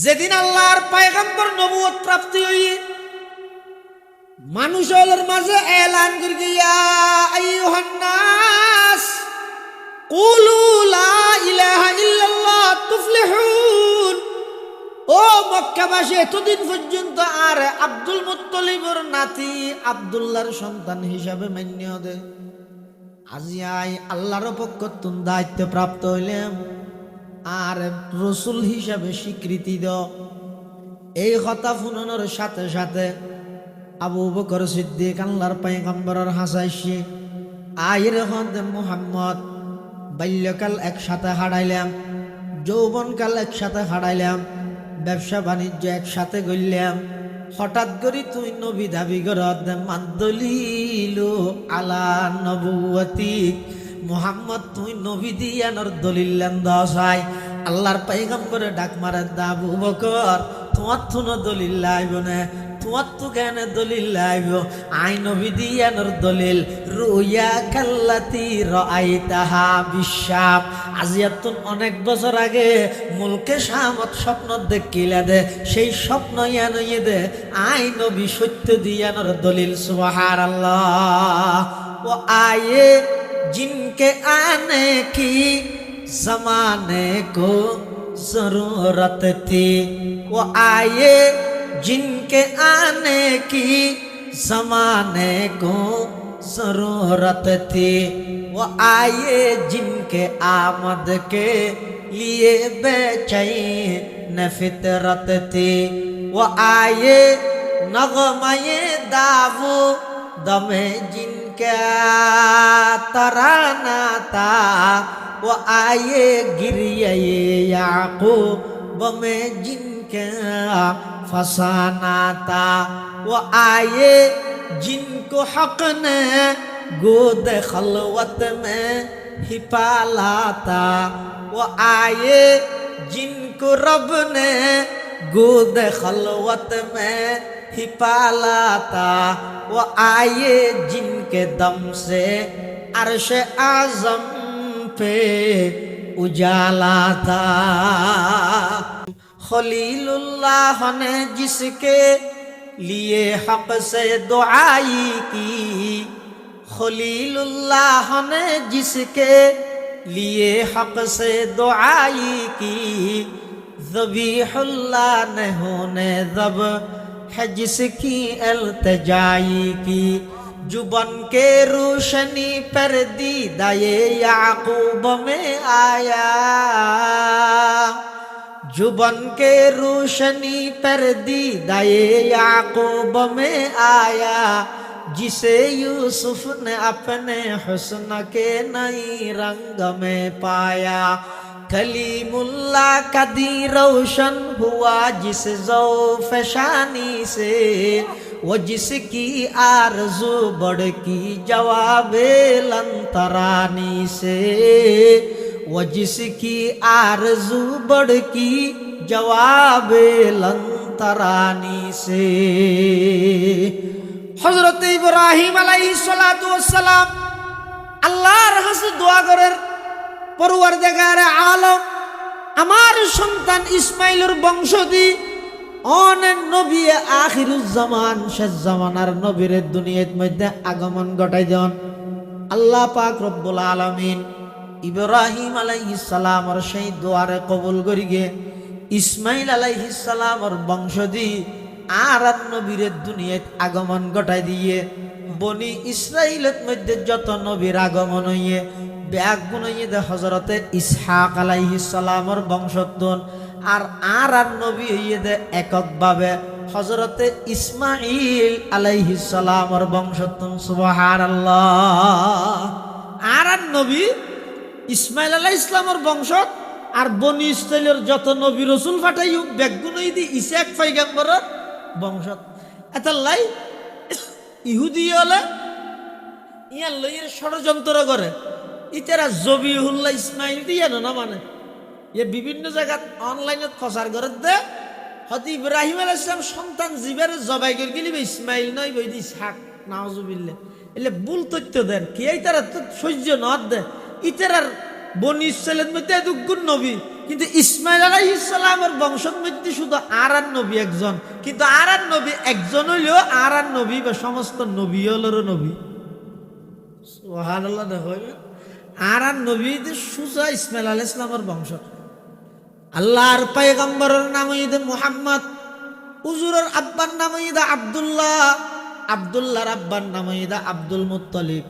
যেদিন আল্লাহর পয়গম্বর নবুয়ত প্রাপ্তি হই মানুষের মাঝে এলান করে ইয়া আইয়ুহান নাস কুলু লা ইলাহা ইল্লাল্লাহ তুফলিহুন। ও মক্কাবাসী, এতদিন পর্যন্ত আর আব্দুল মুত্তালিবের নাতি আব্দুল্লাহর সন্তান হিসাবে মান্য দে, আজি আই আল্লাহর পক্ষ তুন দায়িত্ব প্রাপ্ত হইলাম আর রসুল হিসাবে স্বীকৃতি দাও। এই কথা শুনানোর সাথে সাথে আবু বকর সিদ্দিক আল্লাহর পয়গম্বরের হাসাইছে আইরে হদ মুহাম্মদ বাল্যকাল একসাথে হারাইলাম, যৌবনকাল একসাথে হারাইলাম, ব্যবসা বাণিজ্য একসাথে গড়লাম, হঠাৎ করে তুই নবী দাবি করত মানদলিল আলা নবুয়তি মুহাম্মদ তুই নবী দিয়ানোর দলিল দশাই। আল্লাহর পয়গম্বরে ডাক মারে আবু বকর তোমার তুনো দলিল লাইব না, তোমার তো কেন দলিল লাইব? আই নবী দিয়ানোর দলিল রুয়া কাল্লাতি রাআইতাহা বিশাম। আজিয়াতুন অনেক বছর আগে মুলকে শামত স্বপ্ন দেখিলা দে, সেই স্বপ্ন ইয়ানইয়ে দে আই নবী সত্য দিয়ানোর দলিল। সুবহানাল্লাহ। ও আয়ে जिनके आने की जमाने को जरूरत थी, वो आए जिनके आने की जमाने को जरूरत थी, वो आए जिनके आमद के लिए बेचैन फितरत थी, वो आए नगमे दावो दमे जिनका तराना था, वो आए गिरिए याकूब में जिनका फसाना था, वो आए जिनको हक ने गोद खलवत में ही पाला था, वो आए जिनको रब ने गोद खलवत में ही पाला था, वो आए जिनके दम से अर्श आजम पे उजाला था। खलीलुल्लाह ने जिसके लिए हक से दुआई की, खलीलुल्लाह ने जिसके लिए हक से दुआई की, ज़बीहुल्लाह ने होने ज़ब है जिसकी इल्तिजाई की, जुबन के रोशनी पर दीदाए याकूब में आया, जुबन के रोशनी पर दीदाए याकूब में आया, जिसे यूसुफ ने अपने हुस्न के नई रंग में पाया। कलीमुल्लाह का दी रोशन हुआ जिस ज़ौफ़ शानी से, वो जिसकी आरज़ू बढ़ की जवाबे लंतरानी से, वो जिसकी आरज़ू बढ़ की जवाबे लंतरानी से। हज़रत इब्राहिम अलैहिस्सलातु वस्सलाम আল্লাহর কাছে দোয়া করেন পরওয়ারদিগার আলম আমার সন্তান ইসমাইলের বংশধী অনেক নবী আখিরুজ্জামান শেষ জামানার নবীর দুনিয়ার মধ্যে আগমন ঘটাই দেন। আল্লাহ পাক রব্বুল আলামিন ইব্রাহিম আলাইহিস সালামের সেই দোয়ারে কবুল করিগে ইসমাইল আলাইহিস সালামের বংশধী আর নবীর দুনিয়ার আগমন ঘটাই দিয়ে বনি ইসরাইলের মধ্যে যত নবীর আগমন হইয়ে ব্যাগ গুনাইয়ে দে হযরতে ইসহাক আলাইহিস সালামের বংশোদ্ভূত আর নবী হইয়ে দে এককভাবে হযরতে ইসমাঈল আলাইহিস সালামের বংশোদ্ভূত। সুবহানাল্লাহ। আর নবী ইসমাঈল আলাইহিস সালামের বংশ আর বনি ইসরাইলের যত নবী রাসূল পাঠাইও ব্যাগ গুনাই দি ইসহাক পয়গম্বরের বংশ। এতাল্লাই ইহুদি হলে ইয়ার লইয়ের ষড়যন্ত্র করে ইতারা জবিহুল্লাহ ইসমাইল দিয়ে না মানে এ বিভিন্ন জায়গা অনলাইনে প্রচার করে দে হয়তো ইব্রাহিম আলাইহিস সালাম সন্তান জীবের জবাই করে গেলি ইসমাইল নয় বই দি ইসহাক নাউজুবিল্লাহ এলে ভুল তথ্য দেন কি এই তারা তো সহ্য নদ দে ইতারার বনি ইসরাইলের মধ্যে দুগুণ নবী কিন্তু ইসমাইল আলাইহিস সালামের বংশের মধ্যে শুধু আরান নবী একজন, কিন্তু আরান নবী একজন হইলেও আরান নবী বা সমস্ত নবী হলেরও নবী। সুবহানাল্লাহ। দেখো আরান নবী যে সুজা ইসমাইল আলাইহিস সালামের বংশ। আল্লাহর পয়গম্বরের নাম হইতে মুহাম্মদ, হুজুরের আব্বার নাম হইতে আব্দুল্লাহ, আব্দুল্লাহর আব্বার নাম হইতে আব্দুল মুত্তালিব,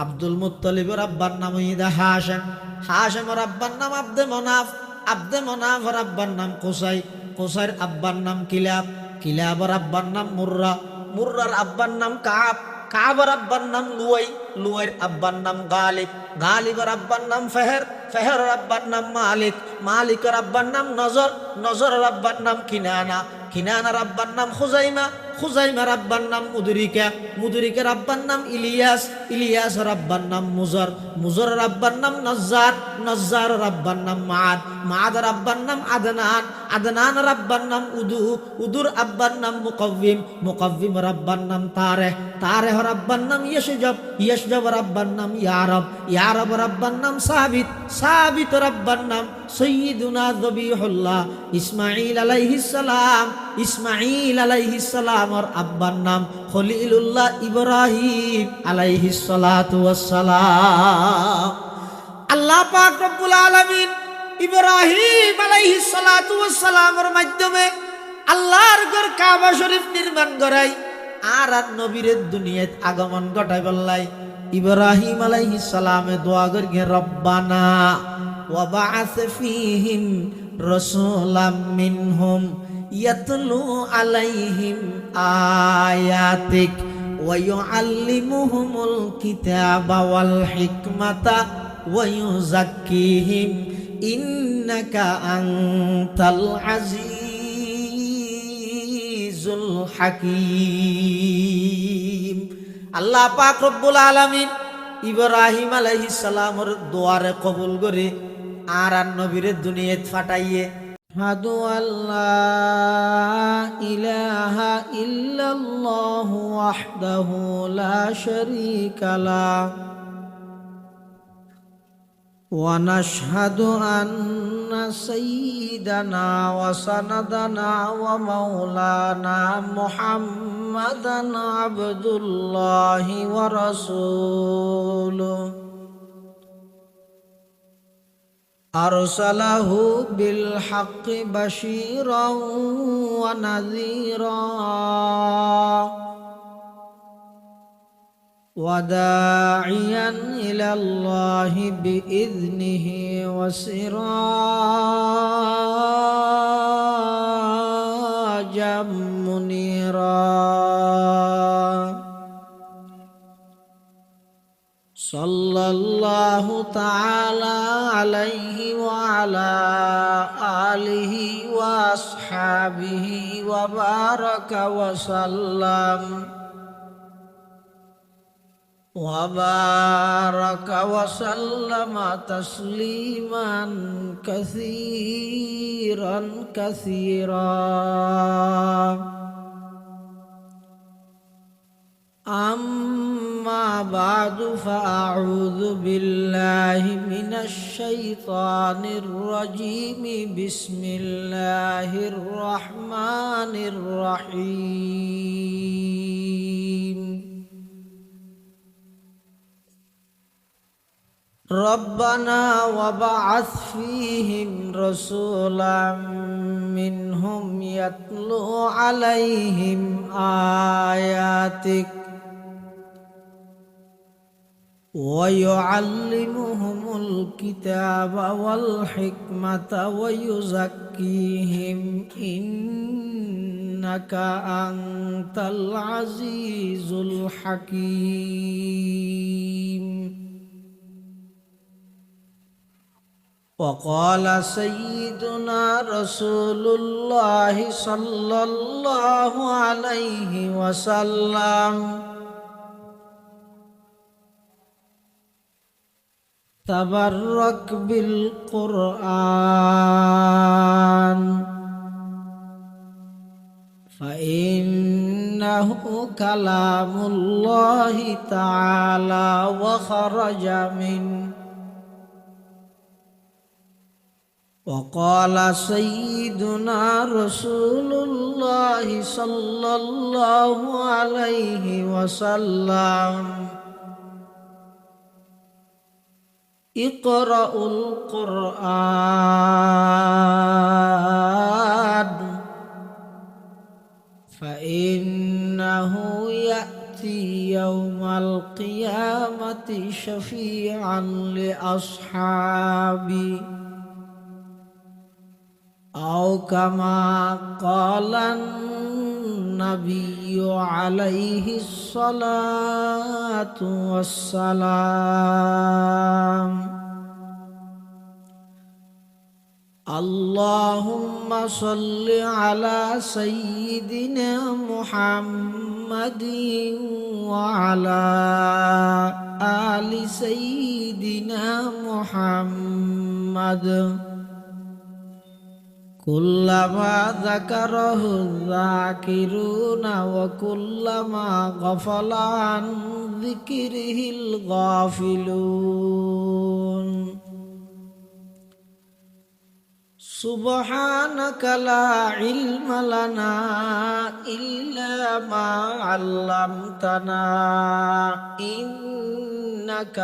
আব্দুল মুত্তালিবের আব্বার নাম হইতে হাশেম, হাশেমের আব্বার নাম আব্দে মনাফ, আব্দে মনাফের আব্বার নাম কুসাই, কুসাইর আব্বার নাম কিলাব, কিলাবের আব্বার নাম মুর্রা, মুর্রার আব্বার নাম কাব, কাবার আব্বার নাম লুয়াই, লুয়াইর আব্বার নাম গালিব, গালিবের আব্বার নাম ফেহের, ফেহের আব্বার নাম মালিক, মালিকের আব্বার নাম নজর, নজরের আব্বার নাম কিনানা, কিনানার আব্বার নাম খুজাইমা, খুজাইমার আব্বার নাম মুদরিকা, মুদরিকের আব্বার নাম ইলিয়াস, ইলিয়াসের আব্বার নাম মুজর, মুজরের আব্বার নাম নজ্জার, নজ্জারের আব্বার নাম মাদ, মাদের আব্বার নাম আদনান, আদনানের আব্বার নাম উদু, উদুর আব্বার নাম মুকাব্বিম, মুকাব্বিমের আব্বার নাম তারেহ, তারেহর আব্বার নাম ইয়শজব, ইয়শজবের আব্বার নাম ইয়ারব, ইয়ারবের আব্বার নাম সাবিত, সাবিতের আব্বার নাম সৈয়দুনা যবিহুল্লাহ ইসমাঈল আলাইহিস সালাম, ইসমাঈল আলাইহিস সালামের আব্বার নাম খলিলুল্লাহ ইব্রাহিম আলাইহিস সালাতু ওয়াস সালাম। আল্লাহ পাক রব্বুল আলামিন ইব্রাহিম আলাইহিস সালাতু ওয়াস সালামের মাধ্যমে আল্লাহর ঘর কাবা শরীফ নির্মাণ করাই আর নবীর দুনিয়াত আগমন ঘটাই বললাই। ইব্রাহিম আলাইহিস সালামে দোয়া করি রব্বানা ওয়া বা'আস ফীহিম রাসূলাম মিনহুম ইয়াতলু আলাইহিম আয়াতিক ওয়া ইউআল্লিমুহুমুল কিতাবা ওয়াল হিকমাতা ওয়া ইউযাক্কিহিম ইন্নাকা আনতাল আজিজুল হাকীম। আল্লাহ পাক রব্বুল আলামিন ইব্রাহিম আলাইহিস সালামের দোয়ারে কবুল করে আর নবীর দুনিয়াত ফাটাইয়ে হাদু আল্লাহ ইলাহা ইল্লাল্লাহু ওয়াহদাহু লা শারীকা লা ওয়া নাশহাদু আন্না সাইয়্যিদানা ওয়া সানাদানা ওয়া মাওলানা মুহাম্মাদান আবদুল্লাহি ওয়া রাসূলুহু আরসালাহু বিল হাক্কি বাশীরান ওয়া নাযীরা ওয়া দাঈয়ান ইলাল্লাহি বিইذনিহি ওয়া সিরাজাম মুনীরা। সাল্লাল্লাহু তাআলা আলাইহি ওয়া আলা আলিহি ওয়া আসহাবিহি ওয়া বারাকা ওয়া সাল্লাম ওয়া বারাকা ওয়া সাল্লামা তাসলিমান কাসীরান কাসীরা। أما بعد فأعوذ بالله من الشيطان الرجيم بسم الله الرحمن الرحيم. ربنا وبعث فيهم رسولا منهم يتلو عليهم آياتك ويعلمهم الكتاب والحكمة ويزكيهم إنك أنت العزيز الحكيم. وقال سيدنا رسول الله صلى الله عليه وسلم تبرك بالقرآن فإنه كلام الله تعالى وخرج منه وقال سيدنا رسول الله صلى الله عليه وسلم اقرأوا القرآن فإنه يأتي يوم القيامة شفيعا لأصحابي أو كما قال النبي عليه الصلاة والسلام اللهم صل على سيدنا محمد وعلى آل سيدنا محمد كلما ذكره الذاكرون وكلما غفل عن ذكره الغافلون سبحانك لا علم لنا إلا ما علمتنا إنك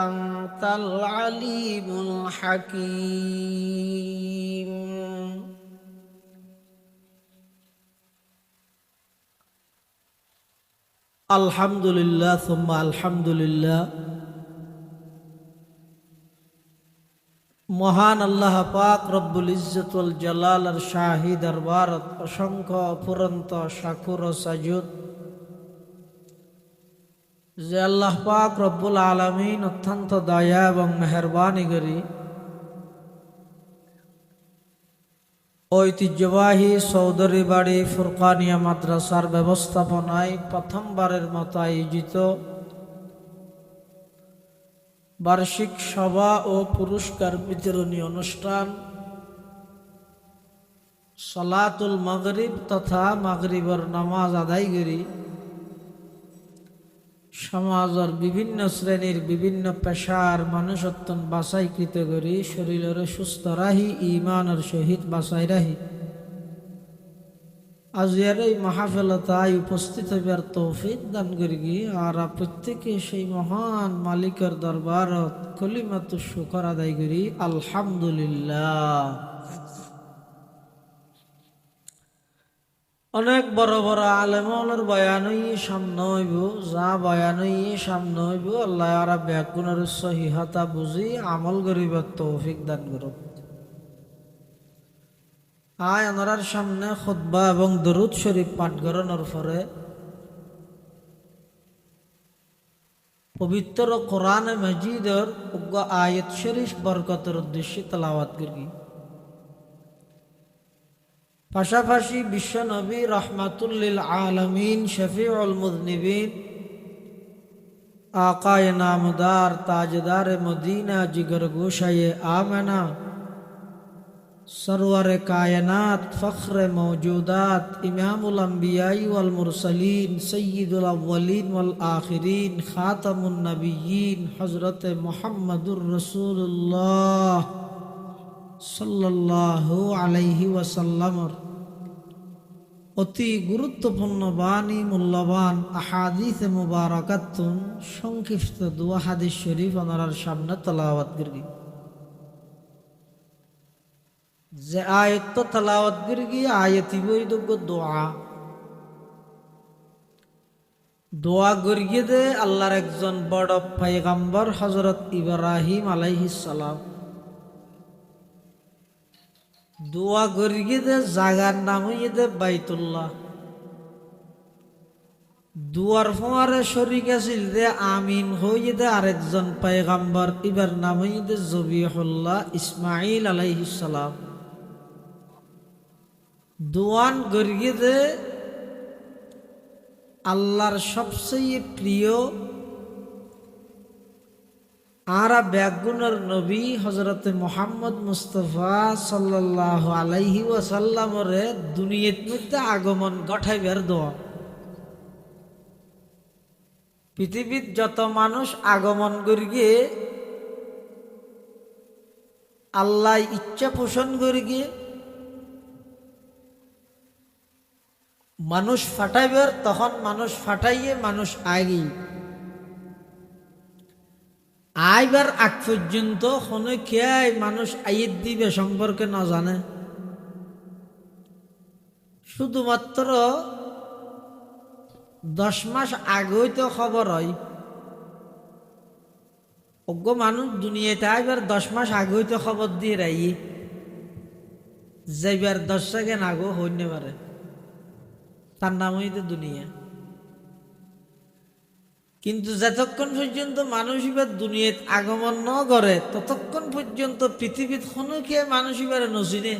أنت العليم الحكيم الحمد لله ثم الحمد لله মহান আল্লাহ পাক রব্বুল ইজ্জত ওয়াল জালালের শাহী দরবারত অসংখ্য অফুরন্ত শাকুর ও সাজুদ যে আল্লাহ পাক রব্বুল আলামিন অত্যন্ত দয়া এবং মেহেরবানি করি ঐতিহ্যবাহী চৌধুরী বাড়ি ফুরকানিয়া মাদ্রাসার ব্যবস্থাপনায় প্রথমবারের মতো আয়োজিত বার্ষিক সভা ও পুরস্কার বিতরণী অনুষ্ঠান সালাতুল মাগরিব তথা মাগরিবের নামাজ আদায় করি সমাজের বিভিন্ন শ্রেণীর বিভিন্ন পেশার মানুষত্বন বাছাইকৃত করি শরীরের সুস্থ রাহি ইমানের সহিত বাছাই রাহি আজকের এই মাহফিলতায় উপস্থিত হইবার তৌফিক দান করি আর প্রত্যেকে সেই মহান মালিকের দরবারত কলিমাতুশ শুকর আদায় করি আলহামদুলিল্লাহ। অনেক বড় বড় আলেমর বয়ান সামনে হইব যা বয়ান সামনে হইব আল্লাহ আর ব্যাকুণের সহিহতা বুঝি আমল করিবার তৌফিক দান করুক। আয় আনার সামনে খুতবা এবং দরুদ শরীফ পাঠ করানোর পরে পবিত্র কোরআন মাজিদের আয়াত শরীফ বরকতের উদ্দেশ্যে তেলাওয়াত করি। পাশাপাশি বিশ্ব নবী রহমাতুল লিল আলামিন শফিউল মুযনিবিন আকায়ে নামদার তাজদার মদিনা জিগর গোশায়ে আমেনা सरवर कायनात फ़ख्र मौजूदात इमामुल अंबियाई वल मुरसलीन सय्यिदुल अव्वलीन वल आखिरीन खातमुन नबिय्यीन हज़रत मुहम्मदुर रसूलुल्लाह सल्लल्लाहु अलैहि वसल्लम অতি গুরুত্বপূর্ণ বাণী মূল্যবান আহাদিস মুবারাকাতুন সংক্ষিপ্ত দোয়া হাদিস শরীফ ওনার সামনে তেলাওয়াত করি। যে আয়াত তেলাওয়াত করি আয়াতি বৈদগ্য দোয়া করিয়ে দে আল্লাহর একজন বড় পয়গম্বর হযরত ইব্রাহিম আলাইহিস সালাম দোয়া করিয়ে দে জায়গার নাম হইয়ে দে বাইতুল্লাহ দুয়ার ফোয়ারে শরীক আছিল দে আমিন হইয়ে দে আরেকজন পয়গম্বর ইবার নাম হইয়ে দে জবিহুল্লাহ ইসমাইল আলাইহিস সালাম দোয়ান করিয়ে দে আল্লাহর সবচেয়ে প্রিয় আরা ব্যাগুনের নবী হযরত মুহাম্মদ মুস্তাফা সাল্লাল্লাহু আলাইহি ওয়াসাল্লামের দুনিয়ার মধ্যে আগমন ঘটাইবার দোয়া। পৃথিবীর যত মানুষ আগমন করিয়ে আল্লাহ ইচ্ছা পোষণ করে গিয়ে মানুষ ফাটাইবার, তখন মানুষ ফাটাইয়ে মানুষ আইবার আগ পর্যন্ত কোনো খেয়াই মানুষ আইত দিবে সম্পর্কে না জানে। শুধুমাত্র 10 মাস আগেই তো খবর হয়, অজ্ঞ মানুষ দুনিয়াতে আইবার 10 মাস আগেই তো খবর দিয়ে রাই যাইবার 10 সেকেন্ড আগেও হইতে পারে, তার নামই তো দুনিয়া। কিন্তু যতক্ষণ পর্যন্ত মানুষ এবার দুনিয়াত আগমন ন করে ততক্ষণ পর্যন্ত পৃথিবীত কোনো খেয়ে মানুষ এবারে নচিনে।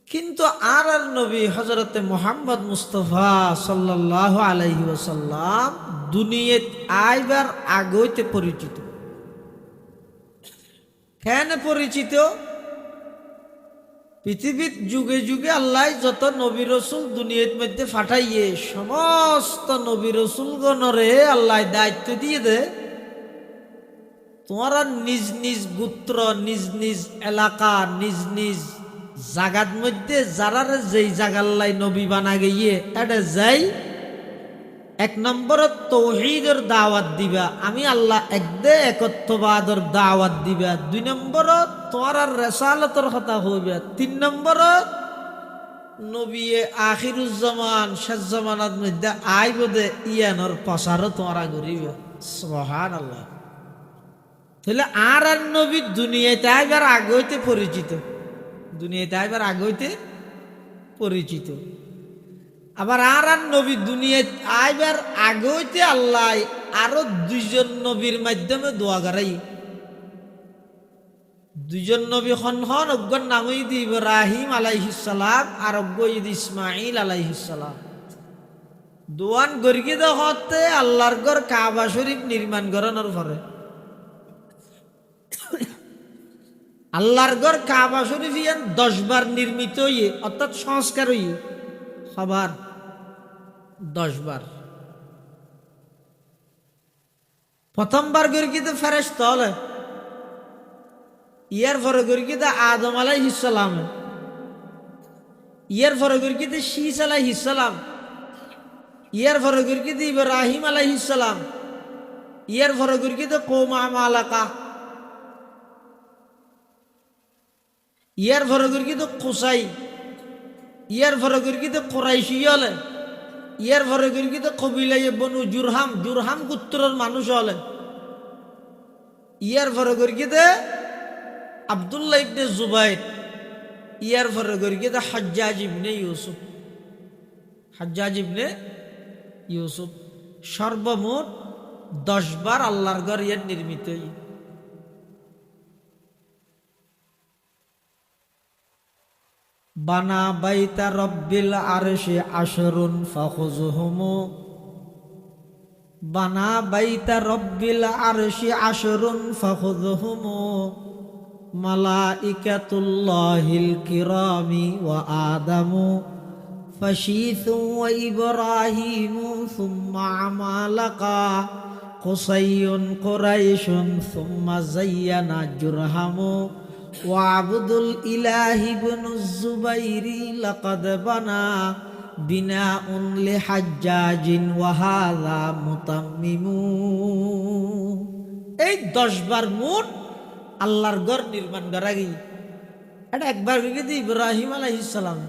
কিন্তু আর নবী হযরতে মুহাম্মদ মুস্তাফা সাল্লাল্লাহু আলাইহি ওয়াসাল্লাম দুনিয়াত আইবার আগইতে পরিচিত। কেন পরিচিত? পৃথিবীর যুগে যুগে আল্লাহ যত নবী রসুল দুনিয়ার মধ্যে ফাটাইয়ে সমস্ত নবী রসুলগণরে আল্লাহ দায়িত্ব দিয়ে দে, তোমারা নিজ নিজ গোত্র, নিজ নিজ এলাকা, নিজ নিজ জাগার মধ্যে যারা যেই জাগাল্লাই নবী বানা গিয়ে এটা যাই 1 নম্বরত তৌহিদের দাওয়াত দিবা, আমি আল্লাহ একদে একত্ববাদের দাওয়াত দিবা। 2 নম্বরত তোমার রেসালতর কথা হইবে। 3 নম্বরত নবী আখিরুজ্জামান শেষ জামানার মধ্যে আইবদে ইয়ানোর প্রচারও তোমরা করিবে। সুবহানাল্লাহ। তাহলে আর নবী দুনিয়াতে আইবার আগইতে পরিচিত, দুনিয়াতে আইবার আগইতে পরিচিত। আবার আর নবী দুনিয়ায় আইবার আগইতে আল্লাহ আরো 2 জন নবীর মাধ্যমে দোয়া করাই। 2 জন নবী হন অজ্ঞর নাম ঈদ ইব্রাহিম আলাইহিস সালাম আর অজ্ঞ ঈদ ইসমাইল আলাইহিস সালাম। দোয়ান গর্গি হতে আল্লাহর ঘর কাবা শরীফ নির্মাণ করানোর পরে আল্লাহর ঘর কাবা শরীফ 10 বার নির্মিত হইয়ে, অর্থাৎ সংস্কার হইয়ে সবার 10 বার। প্রথমবার গর্গিতে ফেরেশতা হলে, ইয়ার পরে গর্গিতে আদম আলাইহিস সালাম, ইয়ার পরে গর্গিতে শীস আলাইহিস সালাম, ইয়ার পরে গর্গিতে ইব্রাহিম আলাইহিস সালাম, ইয়ার পরে গর্গিতে কওম আমালাকা, ইয়ার পরে গর্গিতে কুসাই, ইয়ার পরে গর্গিতে কুরাইশি হলে, ইয়ার পরে গর্গিতে কবিলায়ে বনু জুরহাম, জুরহাম গোত্রের মানুষ হলে, ইয়ার পরে গর্গিতে আব্দুল্লাহ ইবনে জুবাইর, ইয়ার পরে গর্গিতে হাজ্জাজ ইবনে ইউসুফ, হাজ্জাজ ইবনে ইউসুফ। সর্বমোট 10 বার আল্লাহর ঘর ইয়ার নির্মিত। বানা বাইতা রব্বিল আরশি আশরুন ফাখুযহুম, বানা বাইতা রব্বিল আরশি আশরুন ফাখুযহুম মালাইকাতুল্লাহিল কিরামি ওয়া আদামু ফাশীথু ওয়া ইব্রাহিমু সুম্মা আমালাকা কুসাইয়ুন কুরাইশুন সুম্মা যায়্যানা জুরহামু ওয়াবুদুল ইলাহি ইবনুজ জুবাইরি লাকাদ বানা বিনাউন লিহাজ্জাজিন ওয়া হাযা মুতাম্মিমু। এই 10 বার মোট আল্লাহর ঘর নির্মাণ করা গই। এটা একবার গিয়ে ইব্রাহিম আলাইহিস সালাম।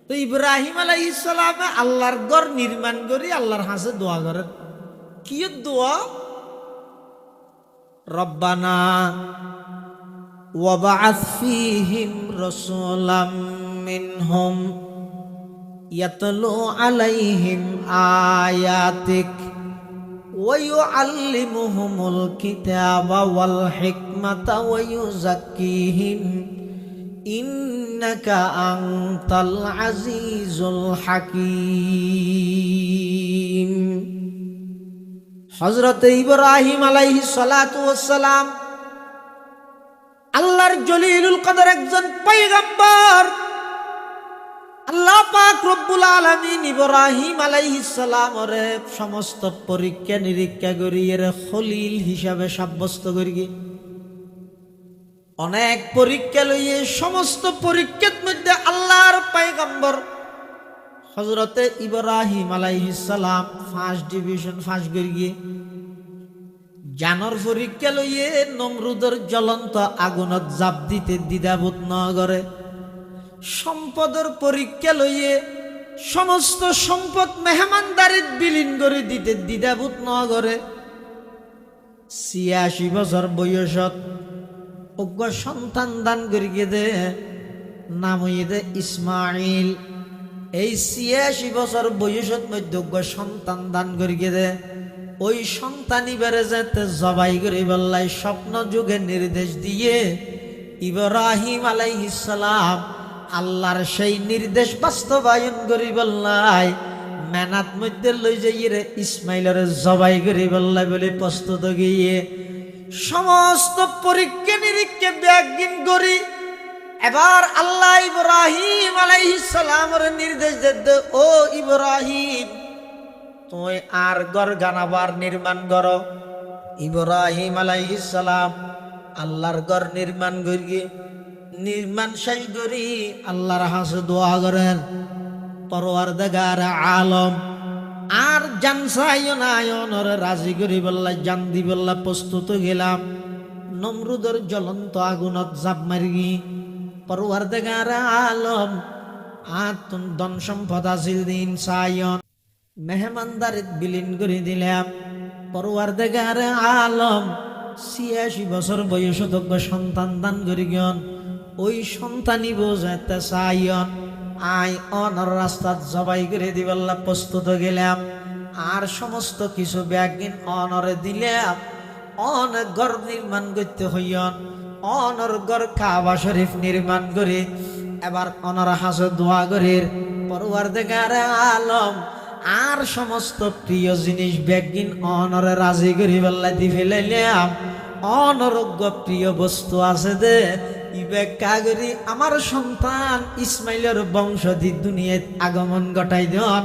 তো ইব্রাহিম আলাইহিস সালামে আল্লাহর ঘর নির্মাণ করি আল্লাহর হাসে দোয়া করেন। কি দোয়া? রব্বানা ওয়াবআথ ফীহিম রাসূলাম মিনহুম ইয়াতলু আলাইহিম আয়াতিক ওয়া ইউআল্লিমুহুমুল কিতাবা ওয়াল হিকমাতা ওয়া ইউযাক্কিহিম ইন্নাকা আনতাল আজিজুল হাকীম। হযরত ইব্রাহিম আলাইহিস সালাতু ওয়াস সালাম আল্লাহর জলিলুল কদর একজন পয়গম্বর। আল্লাহ পাক রব্বুল আলামিন ইব্রাহিম আলাইহিস সালামরে সমস্ত পরীক্ষা নিরীক্ষা করি এর খলিল হিসাবে সাব্যস্ত করি। অনেক পরীক্ষা লইয়ে সমস্ত পরীক্ষার মধ্যে আল্লাহর পয়গম্বর হযরতে ইব্রাহিম আলাইহিস সালাম ফার্স্ট ডিভিশন ফার্স্ট গিয়ে জানর পরীক্ষা লইয়ে নমরুদের জ্বলন্ত আগুনত জাপ দিতে দ্বিধাবোধ ন করে। সম্পদের পরীক্ষা লইয়ে সমস্ত সম্পদ মেহমানদারিত বিলীন করে দিতে দ্বিধাবোধ ন করে। ৮৬ বছর বয়সত অজ্ঞ সন্তান দান করিয়ে দে, নাম হইয়ে দে ইসমাইল। এই ৮৬ বছর বয়সত মধ্যে অজ্ঞ সন্তান দান করিয়ে দে। ওই সন্তানই বেড়ে যেতে জবাই করে বললাই স্বপ্ন যুগে নির্দেশ দিয়ে ইব্রাহিম আলাইহিস সালাম আল্লাহর সেই নির্দেশ বাস্তবায়ন করি বললাই মেনাত মধ্যে লই যাই রে ইসমাইলের জবাই করে বললাই বলে প্রস্তুত গিয়ে সমস্ত পরীক্ষা নিরীক্ষা ব্যাগিন করি। এবার আল্লাহ ইব্রাহিম আলাইহিস সালামের নির্দেশ দে, ও ইব্রাহিম তুই আর গর গানাবার নির্মাণ করো। ইব্রাহিম আলাইহিস সালাম আল্লাহর ঘর নির্মাণ করিয়ে নির্মাণ শেষ করি আল্লাহর হাসে দোয়া করেন, পরওয়ারদিগার আলম আর জানসায়নায়নর রাজি করি বললা জান দি বললা প্রস্তুত গেলাম। নমরুদের জ্বলন্ত আগুনত জাপ মারি পরওয়ারদিগার আলম আর তুন ধন সম্পদ আসিল দিন সায়ন মেহমানদারিত বিলীন করে দিলাম। পরওয়ারদিগার আলম ৮৬ বছর বয়সত সন্তান দান করি গন। ওই সন্তানই বোঝাতে সায়ন আই অনর রাস্তাত জবাই করে দিবাল্লা প্রস্তুত গেলাম। আর সমস্ত কিছু ব্যাগিন অনরে দিলাম। অনেক ঘর নির্মাণ করতে হইয়ন, অনর ঘর কাবা শরীফ নির্মাণ করে এবার অনর হাসে দোয়া করে পরওয়ারদিগার আলম আর সমস্ত প্রিয় জিনিস ব্যাগিন অনরে রাজি করি বললা দি ফেলাইলাম। অনরোগ্য প্রিয় বস্তু আছে দে ইবে কাগরি আমার সন্তান ইসমাইলের বংশধি দুনিয়ায় আগমন ঘটাই দেন।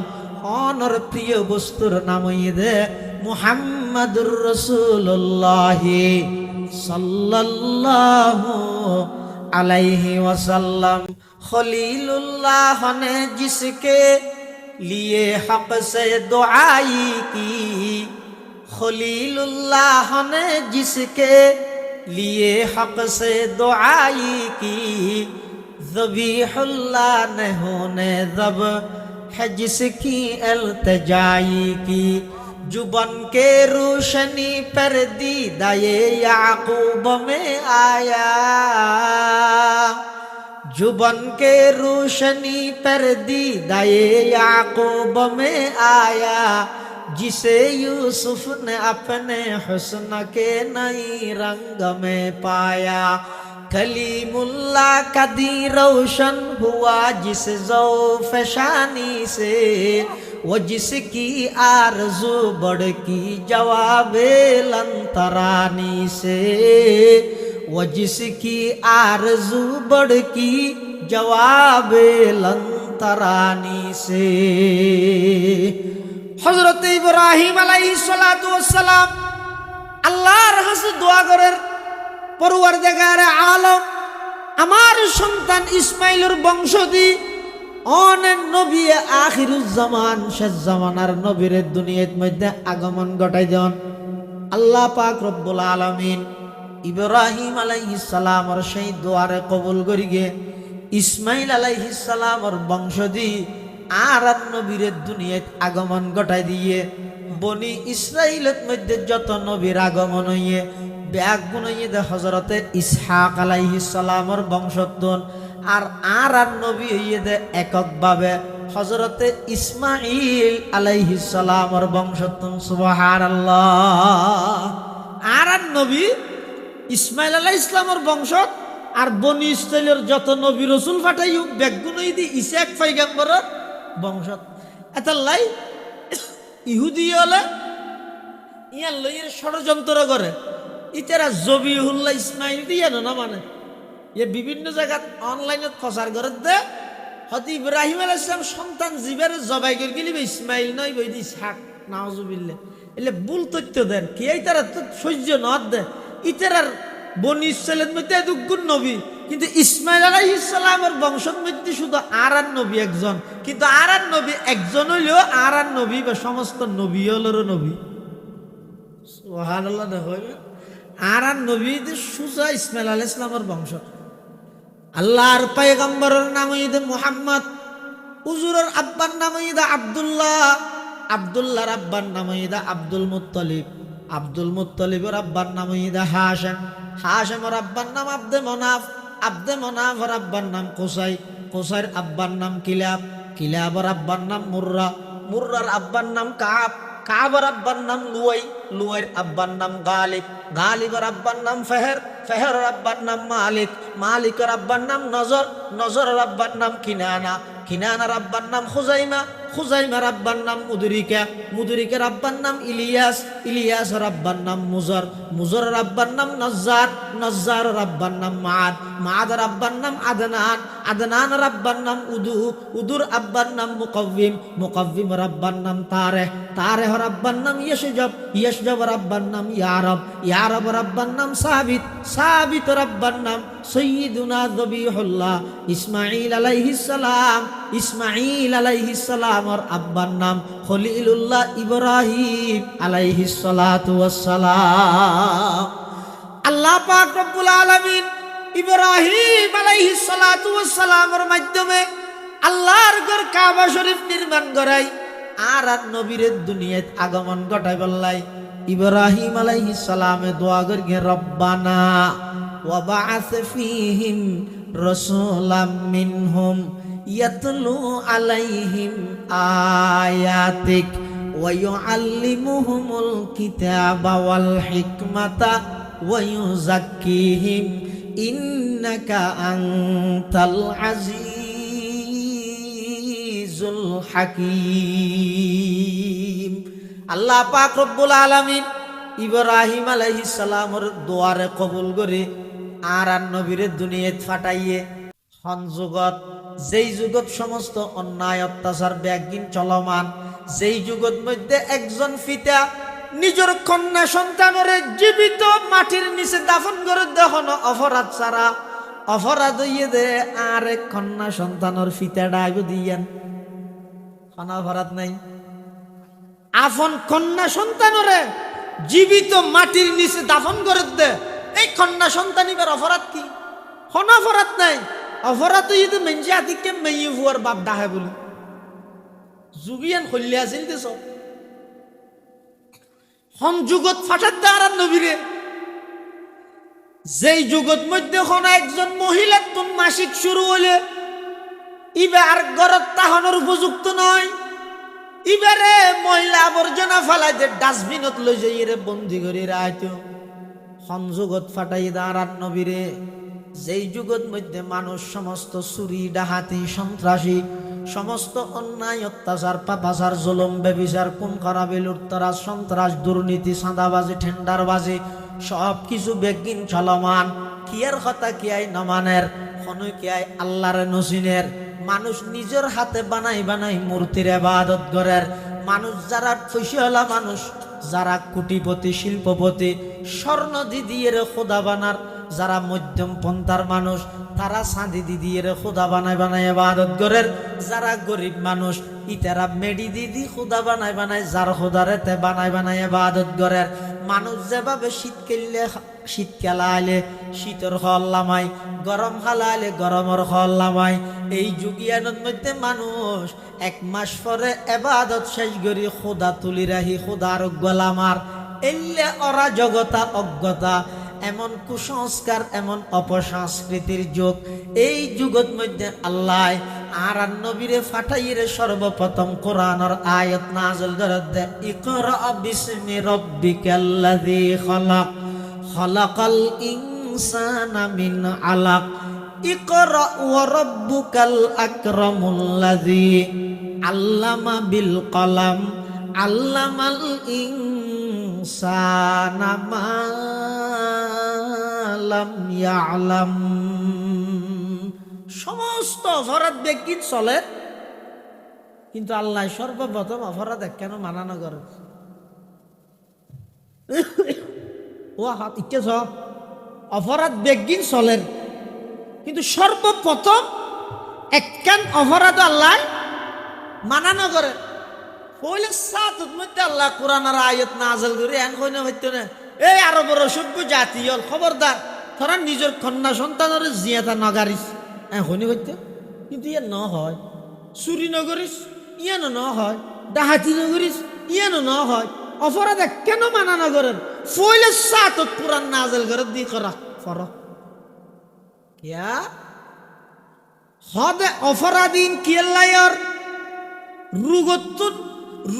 অনর প্রিয় বস্তুর নাম হইয়ে দে মুহাম্মাদুর রাসূলুল্লাহ সাল্লাল্লাহু আলাইহি ওয়াসাল্লাম। খলিলুল্লাহ ने जिसके लिए हक से दुआई की, खलीलुल्लाह ने जिसके लिए हक से दुआई की, ज़बीहुल्लाह ने होने ज़ब है जिसकी इल्तिजाई की। जुबान के रोशनी पर दीदाए याकूब में आया, जुबान के रोशनी पर दीदाए याकूब में आया, जिसे यूसुफ ने अपने हुस्न के नई रंग में पाया। कलीमुल्लाह का दी रोशन हुआ जिस ज़ौफ़ शानी से, वो जिसकी आरज़ू बढ़ की जवाबे लंतरानी से, वो जिसकी आरज़ू बढ़ की जवाबे लंतरानी से। হযরত ইব্রাহিম আলাইহিস সালাতু ওয়াস সালাম আল্লাহর কাছে দোয়া করেন, পরওয়ারদিগার আলম আমার সন্তান ইসমাইলের বংশধি অনেক নবী আখিরুজ জামান শেষ জামানার নবীর দুনিয়ার মধ্যে আগমন ঘটাই দেন। আল্লাহ পাক রব্বুল আলামিন ইব্রাহিম আলাইহিস সালামের সেই দোয়ারে কবুল করিগে ইসমাইল আলাইহিস সালামের বংশধি আর নবীর দুনিয়াত আগমন ঘটাই দিয়ে বনি ইসরাইলের মধ্যে যত নবীর আগমন হইয়ে ব্যাগ গুণইয়ে দে হযরতে ইসহাক আলাইহিস সালামের বংশোদ্ভূত আর নবী হইয়ে দে এককভাবে হযরতে ইসমাইল আলাইহিস সালামের বংশোদ্ভূত। সুবহানাল্লাহ। আর নবী ইসমাইল আলাইহিস সালামের বংশত আর বনি ইসরাইলের যত নবী রাসূল ফাটাইও ব্যাগ গুণই দি ইসহাক পয়গম্বরের বংশত। এতাল্লাই ইহুদি হলে ইয়ার লইয়ের ষড়যন্ত্র করে ইতারা জবিহুল্লাহ ইসমাইল দিয়ে না মানে এ বিভিন্ন জায়গা অনলাইনে প্রচার করে দে হয়তো ইব্রাহিম আলাইহিস সালাম সন্তান জিবের জবাই করে গেলি ইসমাইল নয় বই দি ইসহাক নাউজুবিল্লাহ এলে ভুল তথ্য দেন কি এই তারা তো সহ্য নদ দে ইতারার বনি ইসরাইলের মধ্যে দুগুণ নবী, কিন্তু ইসমাইল আলাইহিস সালামের বংশের মধ্যে শুধু আরান নবী একজন, কিন্তু আরান নবী একজন হইলেও আরান নবী বা সমস্ত নবী হলেরও নবী। সুবহানাল্লাহ। দেখো আরান নবী সুজা ইসমাইল আলাইহিস সালামের বংশ। আল্লাহর পয়গম্বরের নাম হইতে মুহাম্মদ, হুজুরের আব্বার নাম হইতে আব্দুল্লাহ, আব্দুল্লাহর আব্বার নাম হইতে আব্দুল মুত্তালিব, আব্দুল মুত্তালিবের আব্বার নাম হইতে হাশেম, হাশেমের আব্বার নাম আব্দে মনাফ, আব্দে মনাফের আব্বার নাম কোসাই, কোসাইর আব্বার নাম কিলাব, কিলাবের আব্বার নাম মুর্রা, মুর্রার আব্বার নাম কাব, কাবের আব্বার নাম লুয়াই, লুয়াইয়ের আব্বার নাম গালিব, গালিবের আব্বার নাম ফেহের, ফেহেরের আব্বার নাম মালিক, মালিকের আব্বার নাম নজর, নজরের আব্বার নাম কিনানা, কিনানার আব্বার নাম খুজাইমা, খুজাইমার আব্বার নাম মুদরিকা, মুদরিকের আব্বার নাম ইলিয়াস, ইলিয়াসের আব্বার নাম মুজর, মুজরের আব্বার নাম নজ্জার, নজ্জারের আব্বার নাম মাদ, মাদের আব্বার নাম আদনান, আদনানের আব্বার নাম উদু, উদুর আব্বার নাম মুকাব্বিম, মুকাব্বিমের আব্বার নাম তারেহ, তারেহর আব্বার নাম ইয়শজব, ইয়শজবের আব্বার নাম ইয়ারব, ইয়ারবের আব্বার নাম সাবিত, সাবিতের আব্বার নাম সৈয়দুনা যবিহুল্লাহ ইসমাঈল আলাইহিস সালাম, ইসমাঈল আলাইহিস সালামের আব্বার নাম খলিলুল্লাহ ইব্রাহিম আলাইহিস সালাতু ওয়াস সালাম। আল্লাহ পাক রব্বুল আলামিন ইব্রাহিম আলাইহিস সালাতু ওয়াস সালামের মাধ্যমে আল্লাহর ঘর কাবা শরীফ নির্মাণ করাই আর নবীর দুনিয়াত আগমন ঘটাই বললাই। ইব্রাহিম আলাইহিস সালামে দোয়া করি রব্বানা ওয়া বা'আস ফীহিম রাসূলাম মিনহুম ইয়াতলু আলাইহিম আয়াতিক ওয়া ইউআল্লিমুহুমুল কিতাবা ওয়াল হিকমাতা ওয়া ইউযাক্কিহিম ইন্নাকা আনতাল আজিজুল হাকীম। আল্লাহ পাক রব্বুল আলামিন ইব্রাহিম আলাইহিস সালামের দোয়ারে কবুল করে আর নবীর দুনিয়াত ফাটাইয়ে হন যুগত, যেই যুগত সমস্ত অন্যায় অত্যাচার ব্যাগিন চলমান, যেই যুগত মধ্যে একজন পিতা নিজের কন্যা সন্তানের জীবিত মাটির নিচে দাফন করে দেখন অপরাধ ছাড়া, অপরাধ হইয়ে দে আর এক কন্যা সন্তানের পিতা ডাইব দিয়েন, কোন অপরাধ নাই। আপন কন্যা সন্তানরে জীবিত মাটির নিচে দাফন করে দে, এই কন্যা সন্তান এবার অপরাধ কি? কোন অপরাধ নাই। অপরাধ হইতে মেঞ্জি আদিকে মেয়ে হুয়ার বাপ ডাহে বলি যুগিয়ান খল্লিয়া চিনতেছ হন যুগত ফাটাত দে আর নবীরে, যেই যুগত মধ্যে কোন একজন মহিলা তুন মাসিক শুরু হলে ইবার গরত তাহনের উপযুক্ত নয়, ইবারে মহিলা আবর্জনা ফেলাই যে ডাস্টবিনত লই যাই রে বন্দি করে রাইতো হন যুগত ফাটাই দাঁড় নবীরে। যেই যুগত মধ্যে মানুষ সমস্ত চুরি ডাহাতি সন্ত্রাসী সমস্ত অন্যায় অত্যাচার পাপাচার জুলুম বেবিচার খুন খারাপি লুটতরাজ সন্ত্রাস দুর্নীতি চাঁদাবাজি ঠেন্ডারবাজি সব কিছু বেগিন চলমান, কিয়ার কথা কিয়াই নমানের খনু কিয়াই আল্লাহর নসিনের, মানুষ নিজের হাতে বানাই বানাই মূর্তির ইবাদত করের, মানুষ যারা পয়সাওয়ালা মানুষ, যারা কোটিপতি শিল্পপতি স্বর্ণ দিয়ে খোদা বানার, যারা মধ্যম পন্থার মানুষ তারা চাঁদি দিয়ে খোদা বানায় বানায় ইবাদত করের, যারা গরিব মানুষ ইতারা মেডি দিদি খোদা বানায় বানায় যার খোদারে তে বানায় বানায় ইবাদত করের। মানুষ যেভাবে শীতকাল আইলে শীতর খল লামাই, গরম কাল আইলে গরমের খল লামাই, এই যুগিয়ানোর মধ্যে মানুষ এক মাস পরে ইবাদত শেষ করি খোদা তুলি রাহি খোদার গোলামার এলে ওরা জগতা অজ্ঞতা, এমন কুসংস্কার এমন অপসংস্কৃতির যুগ। এই যুগত মধ্যে আল্লাহ আর নবীরে ফাটাইরে সর্বপ্রথম কোরআনের আয়াত নাযিল করে দে, ইকরা বিসমি রাব্বিকাল্লাযী খালাক খালাকাল ইনসানা মিন আলাক ইকরা ওয়া রাব্বুকাল আকরামুল্লাযী আল্লামা বিল কলম আল্লামাল ইনসানা মা লাম ইয়ালাম। সমস্ত অপরাধ ব্যক্তি চলে, কিন্তু আল্লাহ সর্বপ্রথম অপরাধ কেন মানানো করে ও হাত ইচ্ছে সব অপরাধ বেগিন চলের, কিন্তু সর্বপ্রথম একখান অপরাধ আল্লাহ মানা না করে। পয়লে সাতত মধ্যে আল্লাহ কোরআনের আয়াত নাযিল করে এন কইনা হইতো না, এই আরবের সভ্য জাতি হল খবরদার তোরা নিজের কন্যা সন্তানের জিয়াতা নগারিস এখন হইতো। কিন্তু ইয়ে ন হয়, চুরি নগরিস ইয়ে ন হয়, ডাহাতি নগরিস ইয়ে ন হয়, অপরাধ কেন মানা না করেন? পয়লে সাতত কোরআন নাযিল করে দি করা ফরক কিয়া হদে অপরাধীন কিয়াল্লায়র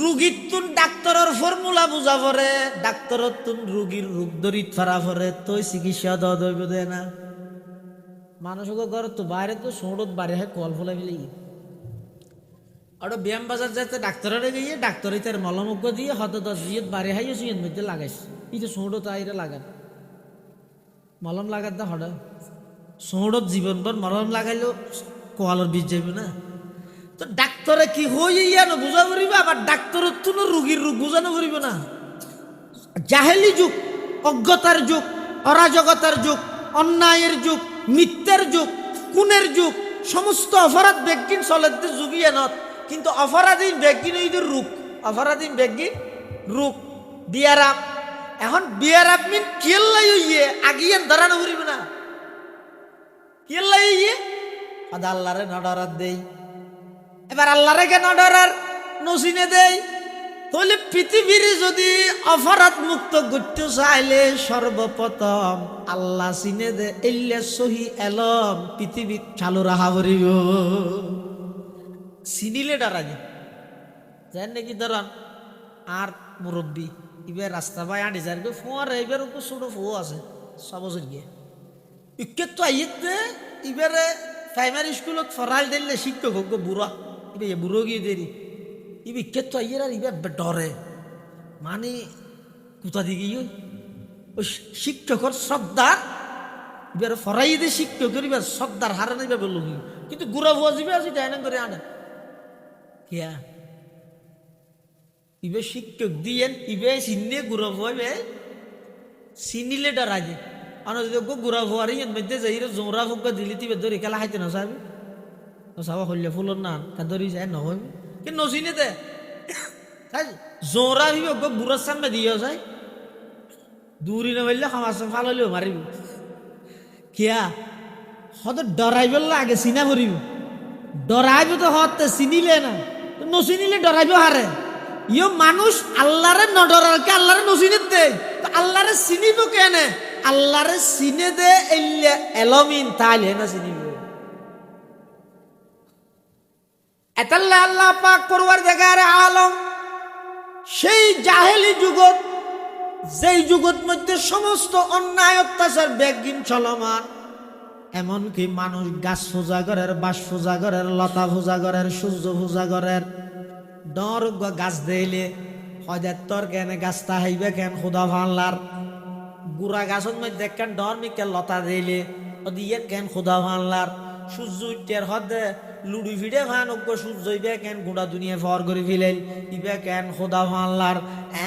রুগীতুন ডাক্তারের ফর্মুলা বুঝা পড়ে, ডাক্তারতুন রুগীর রোগ দরিত ফারা পড়ে, তই চিকিৎসা দইব দে না। মানুষকে ঘর তো বাইরে তো সোড়ত বাড়ি হয় কল ফলাই ফেলে আর ব্যায়াম বাজার যাতে ডাক্তারে গিয়ে ডাক্তারই তার মলমজ্ঞ দিয়ে হত 10 জিয়ত বাড়ি হাইয়ে সুইয়ের মধ্যে লাগাইছে। এই যে সোড়ত আইরে লাগান মলম লাগাত দা হঠাৎ সোড়ত জীবনভর মলম লাগাইলেও কোয়ালর বীজ যাইব না। তো ডাক্তারে কি হই ইয়ানো বুঝা করিব, আবার ডাক্তারের তুনো রুগীর রোগ বুঝানো করিব না। জাহেলি যুগ, অজ্ঞতার যুগ, অরাজকতার যুগ, অন্যায়ের যুগ, মিথ্যার যুগ, খুনের যুগ, সমস্ত অপরাধ বেগিন চলেতে যুগিয়ে নত। কিন্তু অপরাধীন বেগিন এই রূপ, অপরাধীন বেগিন রূপ বিয়ারাম। এখন বিয়ারাম মিন কিল্লাই ইয়ে আগিয়ে দাঁড়ানো করিব না, কিল্লাই ইয়ে আদা আল্লাহরে নডরাত দেই। এবার আল্লাহরে কেন ডরার নসিনে দেয়? তাহলে পৃথিবীর যদি অপরাধ মুক্ত করতে চাইলে সর্বপ্রথম আল্লাহ চিনে দে এলে সহি এলম পৃথিবী চালু রাখা পড়িব। চিনিলে ডরা যায় নাকি ধরান আর মুরব্বী এবার রাস্তা বাই আঁটি যায় ফোয়ার এবার ছোট ফো আছে সবজন গিয়ে ইকে তো আইতে এবারে প্রাইমারি স্কুলত ফরাল দিলে শিক্ষক হোক বুড়া ইবে বুড়ো গিয়ে দেরি ইবে কে তো আইয়ের আর ইবে ডরে মানে কোথা দিকে ওই শিক্ষকর শ্রদ্ধা এবার ফরাই দিয়ে শিক্ষকের এবার শ্রদ্ধার হারে নেবে বলল, কিন্তু গুড়া ভুয়া যাবে আছে ডাইনাং করে আনে কিয়া ইবে শিক্ষক দিয়ে ইবে চিনিয়ে গুড়া ভুয়াবে চিনিলে ডরা যায়। আনন্দ গুড়া ভুয়ারি মধ্যে যাই জোরা ফুকা দিলি তিবে ধরি খেলা খাইতে না চাবি চাবা হইলে ফুলর না তা ধরি যায় নহয় কিন্তু নচিনে দে জোরা ভিব বুড়ার সামনে দিয়ে যায় দূরি নমাইলে সমাজ ফাল হলেও মারিব কিয়া হয়তো ডরাইব আগে চিনা ভরিব ডরাইব তো হতে চিনিলে না নচিনিলে ডরাইব হারে ইয় মানুষ আল্লাহরে নডরারকে আল্লাহরে নচিনে দে আল্লাহরে চিনিব কেনে আল্লাহরে চিনে দে এলে এলমিন তাইলে না চিনিব এতাল্লা আল্লাহ পাক পরওয়ারদিগার আলম সেই জাহেলি যুগত যেই যুগত মধ্যে সমস্ত অন্যায় অত্যাচার বেগিন চলমান, এমনকি মানুষ গাছ পূজা করের, বাঁশ পূজা করের, লতা পূজা করের, সূর্য পূজা করের, ডর গাছ দিলে হয়তো তোর কেন গাছটা হাইবে কেন খুদা ভাল্লার গুড়া গাছের মধ্যে কেন ডর মিকে লতা দিলে দিয়ে কেন খুদা ভাল্লার সূর্য উঠের হদে লুডি ফিডে ভান অজ্ঞ সূর্য ইবে কেন গুড়া দুনিয়া ফর করে ফেলেন ইবে কেন খুদা ভাল্লার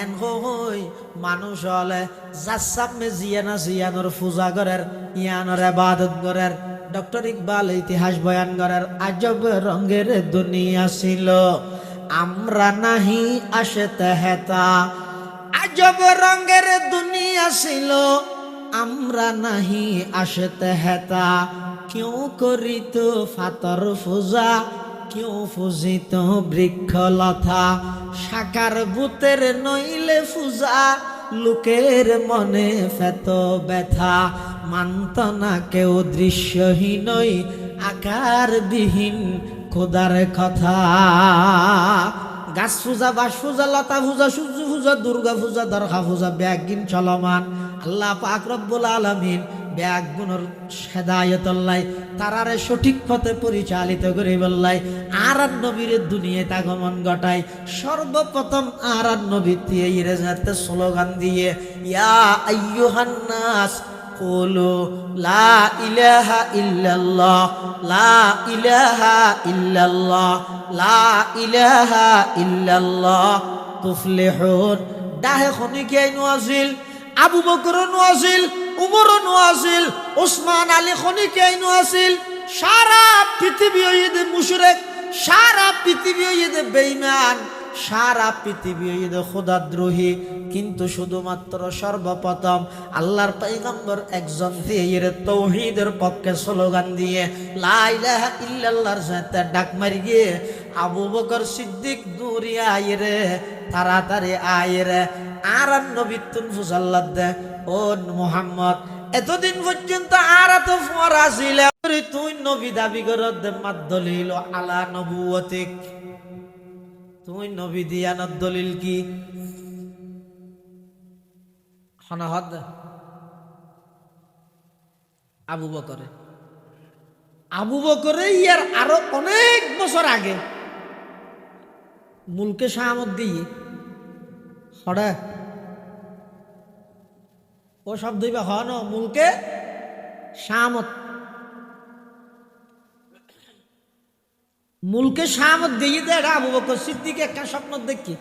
এন হই মানুষ হলে যার সামনে জিয়ানা জিয়ানোর পূজা করের ইয়ানোর ইবাদত করের। ডক্টর ইকবাল ইতিহাস বয়ান করের আজব রঙের দুনিয়া ছিল আমরা নাহি আসতে হেতা, আজব রঙের দুনিয়া ছিল আমরা নাহি আসতে হেতা, কেউ করিত ফাতর পূজা কেউ পূজিত বৃক্ষলতা, সাকার ভূতের নইলে পূজা লোকের মনে ফেত ব্যথা, মানত না কেউ দৃশ্যহীনই আকারবিহীন খোদার কথা। গাছ পূজা, বাঁশ পূজা, লতা পূজা, সূর্য পূজা, দুর্গা পূজা, দরগা পূজা ব্যাগিন চলমান। আল্লাহ পাক রব্বুল আলামিন ব্যাগুনের হেদায়েতুল্লাহ তারারে সঠিক পথে পরিচালিত করে বললাই আর নবীর দুনিয়াতে আগমন ঘটায়। সর্বপ্রথম আর নবী দিয়ে ইরাজাতে স্লোগান দিয়ে ইয়া আইয়ুহান নাস কুলু লা ইলাহা ইল্লাল্লাহ লা ইলাহা ইল্লাল্লাহ লা ইলাহা ইল্লাল্লাহ তুফলিহুন। ডাহে খনিকে নওয়াজিল, আবু বকর নওয়াজিল, উমর নো আসিল, ওসমান আলী খনিকাইনো আসিল। সারা পৃথিবী হইতে মুশরিক, সারা পৃথিবী হইতে বেঈমান, সারা পৃথিবী হইতে খোদাদ্রোহী। কিন্তু শুধুমাত্র সর্বপ্রথম আল্লাহর পয়গম্বর একজন দিয়ে তৌহিদের পক্ষে স্লোগান দিয়ে লা ইলাহা ইল্লাল্লাহর সাথে ডাক মারি গিয়ে আবু বকর সিদ্দিক দূরিয়া আইরে, তাড়াতাড়ি আইরে। আর নবী তুন ফুসাল্লাহ দে ও মুহাম্মদ, এতদিন পর্যন্ত আর তো ফরা ছিল, তুই নবী দাবি করত মাদ দলিল আলা নবুয়তিক, তুই নবী দিয়ানত দলিল কি? হনহদ আবু বকরে, আবু বকরে ইয়ার আরো অনেক বছর আগে মুলকে শাহামত দিয়ে হড়া ও শব্দ হন মুলকে শাহামত, মুলকে শাহামত দিয়ে দে আবু বকর সিদ্দিক একটা স্বপ্ন দেখি,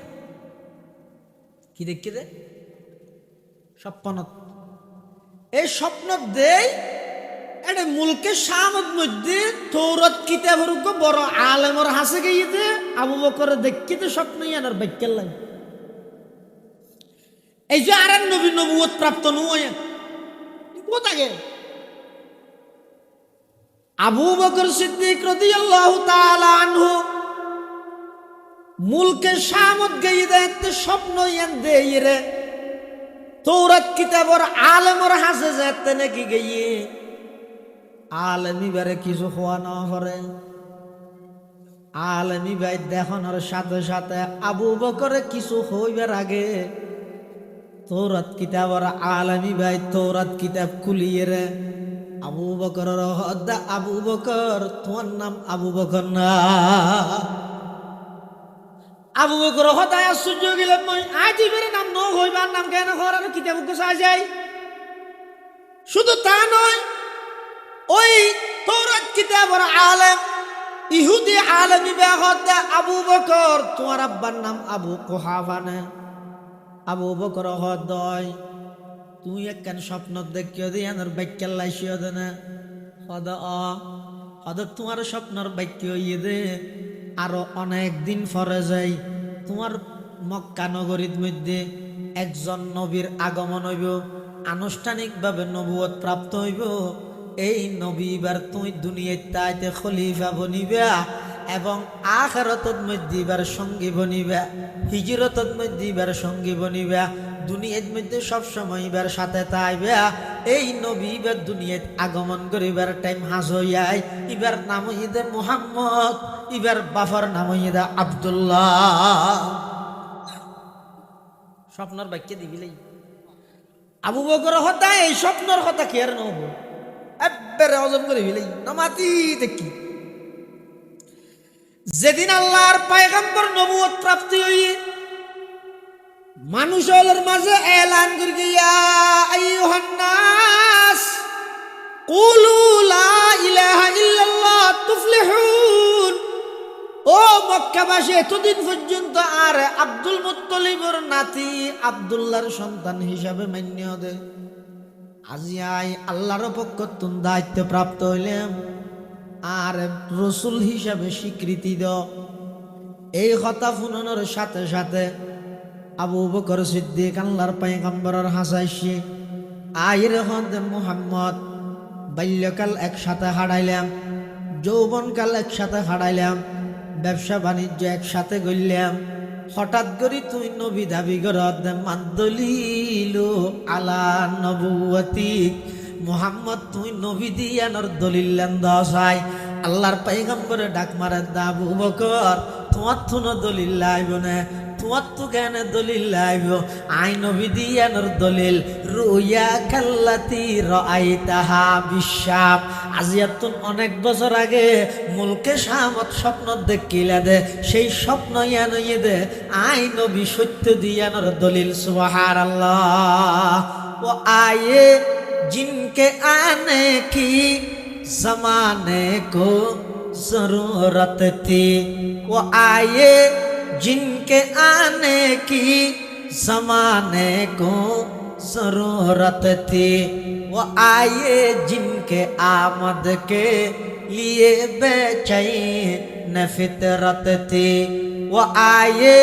কি দেখি দে স্বপ্ন, এই স্বপ্ন দেই এটা মুলকে শাহামত মধ্যে তৌরাত কিতাবের বড় আলেমর হাসে গিয়ে আবু বকর দেখিতে স্বপ্ন ইয়ানোর বাক্যের লাগে। এই যে আর নবী নবুয়ত প্রাপ্ত নয় কোথাকে আবু বকর সিদ্দিক রাদিয়াল্লাহু তাআলা আনহু মুলকে শাহামত গিয়ে দেখতে স্বপ্ন ইয়ান দেই রে তৌরাত কিতাবের আলেমর হাসে যেতে নাকি গিয়ে আলমি বারে কিছু খোয়া না করে, আলমি ভাই দেখানোর সাথে সাথে আবু বকরে কিছু হইবার আগে তৌরাত কিতাবের আলমি ভাই তৌরাত কিতাব খুলিয়ে রে আবু বকর হদ্দা, আবু বকর তোমার নাম আবু বকর না, আবু বকর হদায় আশ্চর্য গেলাম মই আজ বেরে নাম ন হইবার নাম কেন করার কিতাব গোসা যায়। শুধু তা নয়, ওই তৌরাত কিতাবের আলেম ইহুদি আলেমি বেহদ আবু বকর তোমার আব্বার নাম আবু কুহাফা না, আবু বকর হদয় তুই একখান স্বপ্ন দেখিও দে আনার বাক্যাল লাইসিও দে না হদ হদ তোমার স্বপ্নর বাক্য ইয়ে দে আরো অনেক দিন পরে যাই তোমার মক্কা নগরীর মধ্যে একজন নবীর আগমন হইব, আনুষ্ঠানিকভাবে নবুয়ত প্রাপ্ত হইব। এই নবী এবার তুই দুনিয়ায় তাইতে খলিফা বনিবা এবং আখিরাতের মধ্যে এবার সঙ্গী বনিবা, হিজরতের মধ্যে এবার সঙ্গী বনিবা, দুনিয়ার মধ্যে সবসময় এবার সাথে তাইবা। এই নবী এবার দুনিয়ায় আগমন করিবার টাইম হাজ হইয়াই, এবার নাম হইদে মুহাম্মদ, এবার বাফার নাম হইদে আব্দুল্লাহ। স্বপ্নর বাক্য দিবিলাই আবু বকর হতা এই স্বপ্নর কথা কি আর নব একবারে হজম করে ফেলাই না মাতি দেখি। যেদিন আল্লাহর পয়গম্বর নবুয়ত প্রাপ্তি হইয়ে মানুষের মাঝে এলান করে ইয়া আইয়ুহান নাস কুলু লা ইলাহা ইল্লাল্লাহ তুফলিহুন, ও মক্কাবাসী এতদিন পর্যন্ত আর আব্দুল মুত্তালিবের নাতি আব্দুল্লাহর সন্তান হিসাবে মান্য দে, আজিয়াই আল্লাহর পক্ষ তুমি দায়িত্ব প্রাপ্ত হইলাম আর রসুল হিসাবে স্বীকৃতি দাও। এই কথা শুনানোর সাথে সাথে আবু বকর সিদ্দিক আল্লাহর পয়গম্বরের হাসাইছে আইরে হদে মুহাম্মদ বাল্যকাল একসাথে হারাইলাম, যৌবনকাল একসাথে হারাইলাম, ব্যবসা বাণিজ্য একসাথে গড়লাম, হঠাৎ করে তুই নবী দাবি করত মাদ্দলিল আলা নবুয়তিক, মুহাম্মদ তুই নবী দিয়ানোর দলিল দশাই। আল্লাহর পয়গম্বরে ডাক মারে আবু বকর তোমার তো দলিল লাইব না, তোমার তো কেন দলিল লাইব, আই নবী দিয়ানোর দলিল রুইয়া কাল্লাতি রাআইতাহা বিশাম, আজিয়াতুন অনেক বছর আগে মুলকে শামত স্বপ্ন দেখিলা দে, সেই স্বপ্ন ইয়ান ইয়ে দে আই নবী সত্য দিয়ানোর দলিল। সুবহানাল্লাহ। ও আয়ে जिनके आने की जमाने को जरूरत थी, वो आए जिनके आने की जमाने को जरूरत थी, वो वो आए जिनके आमद के लिए बेचैन फितरत थी वो आए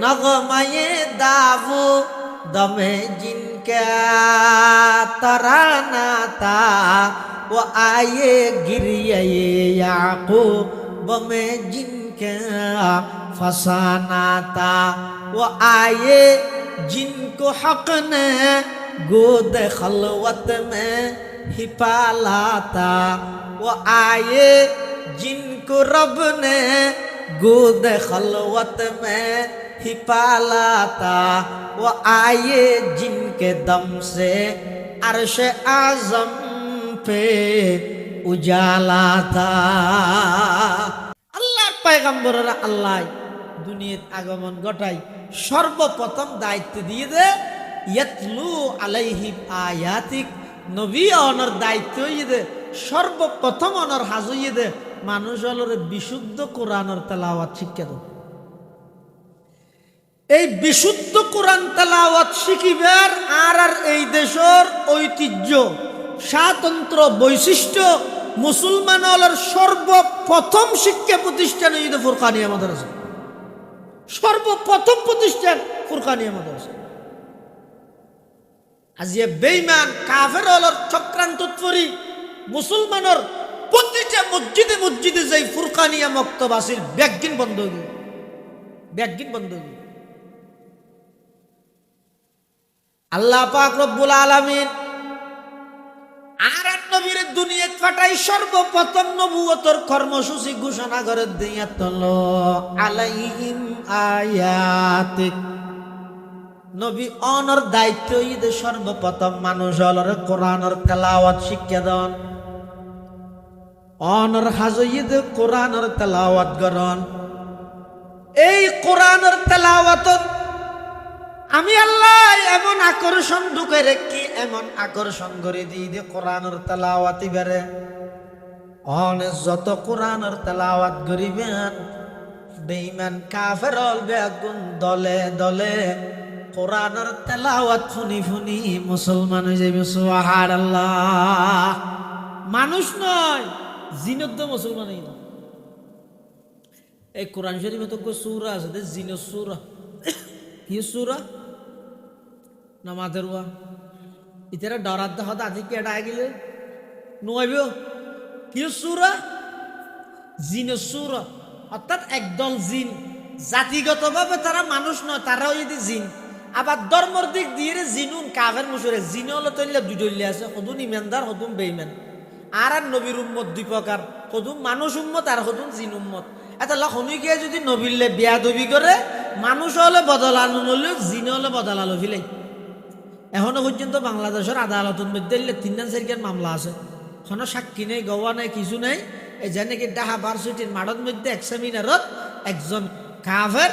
नगमये दावो दमे जिनका तराना था वो आए गिरिए याकूब में जिनका फसाना था वो आए जिनको हक ने गोद खलवत में ही पाला था वो आए जिनको रब ने गोद खलवत में ही पाला था वो आए जिनके दम से अर्श आजम पे उजाला था আল্লাহর পয়গম্বররা আল্লাহ দুনিয়াত আগমন ঘটাই সর্বপ্রথম দায়িত্ব দিয়ে দে ইয়াতলু আলাইহিম আয়াতিক নবী অনর দায়িত্ব দে সর্বপ্রথম অনর হাজুইয়ে দে মানুষ হলরে বিশুদ্ধ কোরআনের তেলাওয়াত শিক্ষা দাও এই বিশুদ্ধ কোরআন তেলাওয়াত শিখিবার আর এই দেশের ঐতিহ্য স্বাতন্ত্র বৈশিষ্ট্য মুসলমান হলের সর্বপ্রথম শিক্ষা প্রতিষ্ঠান ঈদ ফুরকানিয়া মাদ্রাসা সর্বপ্রথম প্রতিষ্ঠান ফুরকানিয়া মাদ্রাসা আজিয়া বেঈমান কাফের হলের চক্রান্ত করি মুসলমানের প্রতিটা মসজিদে মসজিদে যাই ফুরকানিয়া মক্তব আসিল ব্যাগিন বন্ধ হয়ে ব্যাগিন বন্ধ হয়ে আল্লাহ পাক রব্বুল আলামিন আর নবীর দুনিয়াত পাঠাই সর্বপ্রথম নবুয়তর কর্মসূচি ঘোষণা করে দিয়া তল আলাইহিম আয়াতিক নবী অনর দায়িত্ব ঈদে সর্বপ্রথম মানুষ হলরে কোরআনের তেলাওয়াত শিক্ষা দেন অনর হাজ ঈদে কোরআনের তেলাওয়াত করন এই কোরআনের তেলাওয়াত আমি আল্লাহ এমন আকর্ষণ ঢুকে রেখি এমন আকর্ষণ করে দিই যে কোরআনের তেলাওয়াতি বেড়ে অনেক যত কোরআনের তেলাওয়াত করিবেন বেঈমান কাফের হলবে আগুন দলে দলে কোরআনের তেলাওয়াত শুনি শুনি মুসলমান হয়ে যাবে সুবহানাল্লাহ মানুষ নয় জিনত মুসলমান এই কোরআন শরীফে তো সূরা আছে জিনের সূরা কি সূরা নামাজের ওয়া ইতারা ডরাত হদ আদি কেডা গিলে নইব কি সূরা জিনের সূরা অর্থাৎ একদল জিন জাতিগতভাবে তারা মানুষ নয় তারাও যদি জিন আবার ধর্মর দিক দিয়ে জিনুন কাফের মুশরিক জিন হলো তৈলে দুইডলি আছে হদুন ইমানদার হদুন বেঈমান আর নবীর উম্মত দুই প্রকার হদুন মানুষ উম্মত আর হদুন জিন উম্মত এটা লখনিকে যদি নবীলে বিয়াদবি করে মানুষ হলে বদলানো হলে জিন হলে বদলালো ফিলাই এখনো পর্যন্ত বাংলাদেশের আদালতের মধ্যে 3-4 মামলা আছে কোনো সাক্ষী নেই গওয়া নেই কিছু নেই এই যে নাকি ঢাকা ভার্সিটির মাঠের মধ্যে এক সেমিনারত একজন কাফের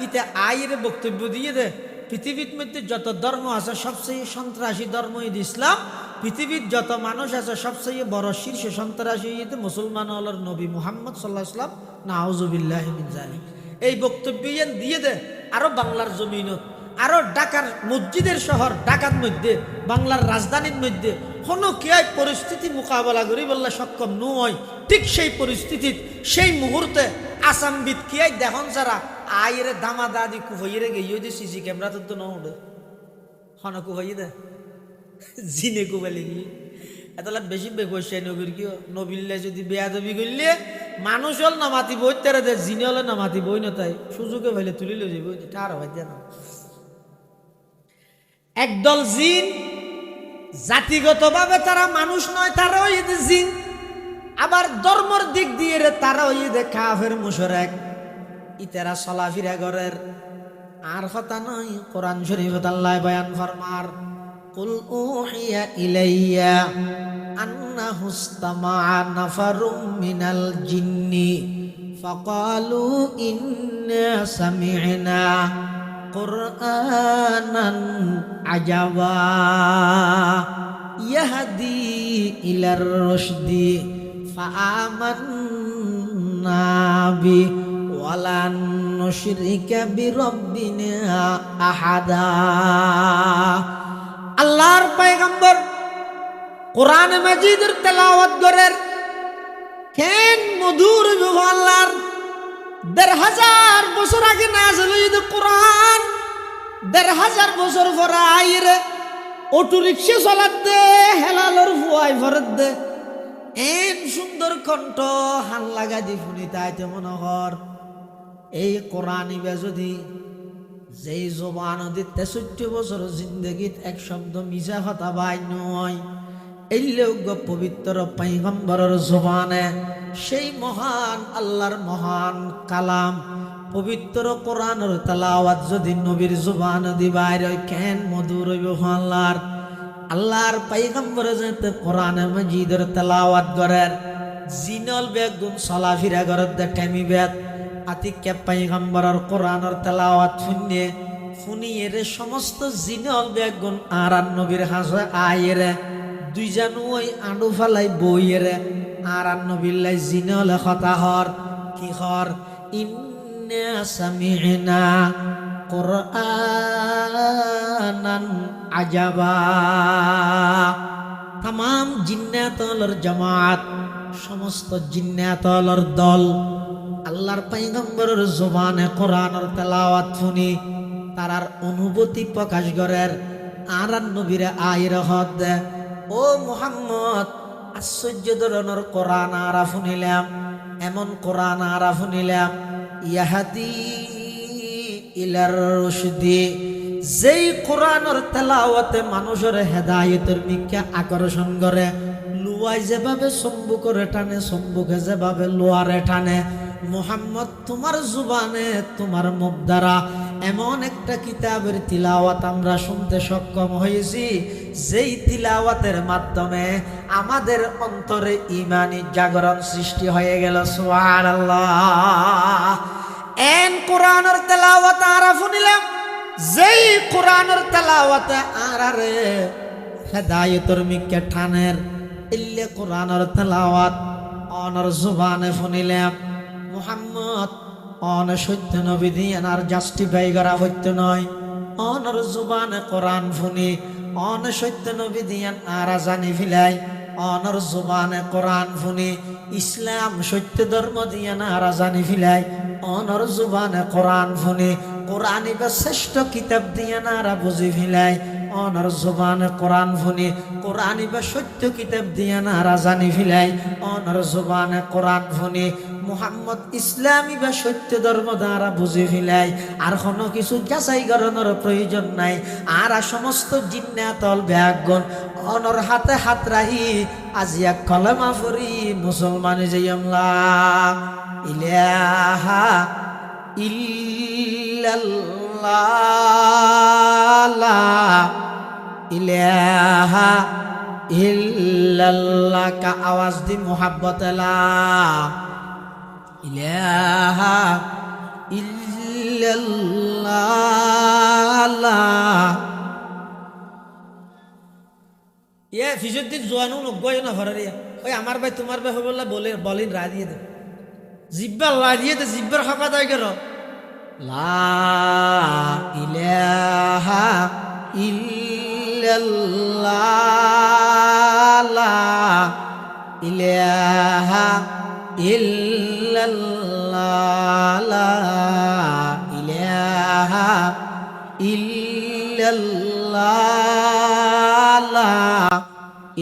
ইতে আইরে বক্তব্য দিয়ে দে পৃথিবীর মধ্যে যত ধর্ম আছে সবচেয়ে সন্ত্রাসী ধর্ম ঈদ ইসলাম পৃথিবীর যত মানুষ আছে সবচেয়ে বড় শীর্ষ সন্ত্রাসী ঈদ মুসলমান হলর নবী মুহাম্মদ সাল্লাল্লাহু আলাইহি ওয়াসাল্লাম নাউযুবিল্লাহি মিন যালিক এই বক্তব্য দিয়ে দে আরো বাংলার জমিনত আরো ঢাকার মসজিদের শহর ঢাকার মধ্যে বাংলার রাজধানীর মধ্যে কোনো কে পরিস্থিতি মোকাবেলা করি বললে সক্ষম নয় ঠিক সেই পরিস্থিতিত সেই মুহূর্তে আসামবিদ কি দেখুন যারা আইরে দামা দাদি কুফাইরে গিয়ে যে সিসি ক্যামেরা তো ন উঠে হন কুফাই দে জিনে কুবালি গিয়ে এতলা বেশি বেগসাই নবীর কি নবীলে যদি বেয়াদবি করলে মানুষ হল না মাতি বই তেরে দে জিনে হলে না মাতি বই না তাই সুযোগে ভাইলে তুলি লো যাবো তার হয় না একদল জিন জাতিগতভাবে তারা মানুষ নয় তারাও ঈদ জিন আবার ধর্মর দিক দিয়ে তারাও ঈদ কাফের মুশরিক ইতারা চলাফিরা ঘরের আর কথা নয় কোরআন শরীফত আল্লাহ বয়ান ফরমার কুল উহিয়া ইলাইয়া আন্নাহু ইসতামাআ নাফারুম মিনাল জিন্নি ফাকালু ইন্না সামি'না কুরআনান আজাবা ইয়াহদি ইলার রুশদি ফাআমান্না বি ওয়ালান নুশরিকা বিরাব্বিনা আহাদা আল্লাহর পয়গম্বর কোরআন মাজিদের তেলাওয়াত করের কেন মধুর আল্লাহর ১,৫০০ বছর আগে নাযিল হইছে কোরআন, ১,৫০০ বছর পরে আইরে অটো রিক্সা চলাত দে হেলালর ফুয়াই ভরত দে এন সুন্দর কণ্ঠ হান লাগা দি শুনি তাইতে মনে হর এই কোরআন ইবে যদি যেই জবান দি ৬৩ বছর জিন্দগিত এক শব্দ মিছা কথা বাই নয় এই লোক পবিত্র পয়গম্বরের জবানে সেই মহান আল্লাহর মহান কালাম পবিত্র কোরআনের তেলাওয়াত যদি নবীর জবান দি বাইরে কেন মধুর হইব আল্লাহর পয়গম্বর যেতে কোরআনে মাজিদের তেলাওয়াত করেন জিনল বেগুন চলাফিরা করার টেমি বেদ আতিকে পয়গম্বরের কোরআনের তেলাওয়াত শুনিয়ে রে সমস্ত জিনল বেগুন আর নবীর হাসে আয়েরে দুই জানু ওই আঁডু ফালাই বইয়েরে আর নবীল্লাই জিনলে কথা হর কি হর ইন্না সামি'না কোরআনান আজাবা। তাম জিন্নাতলর জামাত সমস্ত জিন্নাতলর দল আল্লাহর পয়গম্বরের জবানে কোরআনের তেলাওয়াত শুনি তারার অনুভূতি প্রকাশ করের আর নবীরে আয়ের হদ দে ও মুহাম্মদ আশ্চর্য ধরনের কোরআন আরা শুনিলাম এমন কোরআন আরা শুনিলাম ইয়াহাদি ইলার রুশদি যেই কোরআনের তেলাওয়াতে মানুষের হেদায়েতের দিকে আকর্ষণ করে লুয়াই যেভাবে সম্বু করে টানে সম্বুকে যেভাবে লোয়ারে টানে মুহাম্মদ তোমার জুবানে তোমার মুখ দ্বারা এমন একটা কিতাবের তিলাওয়াত আমরা শুনতে সক্ষম হয়েছি যেই তিলাওয়াতের মাধ্যমে আমাদের অন্তরে ঈমানি জাগরণ সৃষ্টি হয়ে গেল। সুবহানাল্লাহ। এন কোরআনের তেলাওয়াত আরা শুনিলাম যেই কোরআনের তেলাওয়াতে আরারে হেদায়েতের মিকে ঠানের ইল্লে কোরআনের তেলাওয়াত অনর জুবানে শুনিলাম মুহাম্মদ অন সত্য নবী দিয়েন আর জাস্টিফাই করা হইতে নয় অনর জুবানে কোরআন শুনি অন সত্য নবী দিয়েন আর জানি ফিলাই অনর জুবানে কোরআন শুনি ইসলাম সত্য ধর্ম দিয়েন আর জানি ফিলাই অনর জুবানে কোরআন শুনি কোরআনই বা শ্রেষ্ঠ কিতাব দিয়েন আর বুঝি ফিলাই অনর জুবানে কোরআন শুনি কোরআনই বা সত্য কিতাব দিয়েন আর জানি ফিলাই অনর জুবানে কোরআন শুনি মুহাম্মদ ইসলামী বা সত্য ধর্ম দ্বারা বুঝে ফেলাই আর কোনো কিছু যাচাই করানোর প্রয়োজন নাই আর সমস্ত জিন্নাতল ব্যাগন অনর হাতে হাত রাহি আজিয়া কলেমা পড়ি মুসলমান যাইয়ামলা ইলাহা ইল্লাল্লাহ ইলাহা ইল্লাল্লাহ কা আওয়াজ দি মোহাব্বত লা ইলাহা ইল্লাল্লাহ এ ফিজুদ্দিন জোয়ানু নব্বই না ঘরের ওই আমার ভাই তোমার ভাই বললা বলেন রা দিয়ে দে জিব্বা লা দিয়ে দে জিব্বার খাপা দাই গেল লা ইলাহা ইল্লাল্লাহ ইলাহা ইল্লাল্লাহ লা ইলাহা ইল্লাল্লাহ লা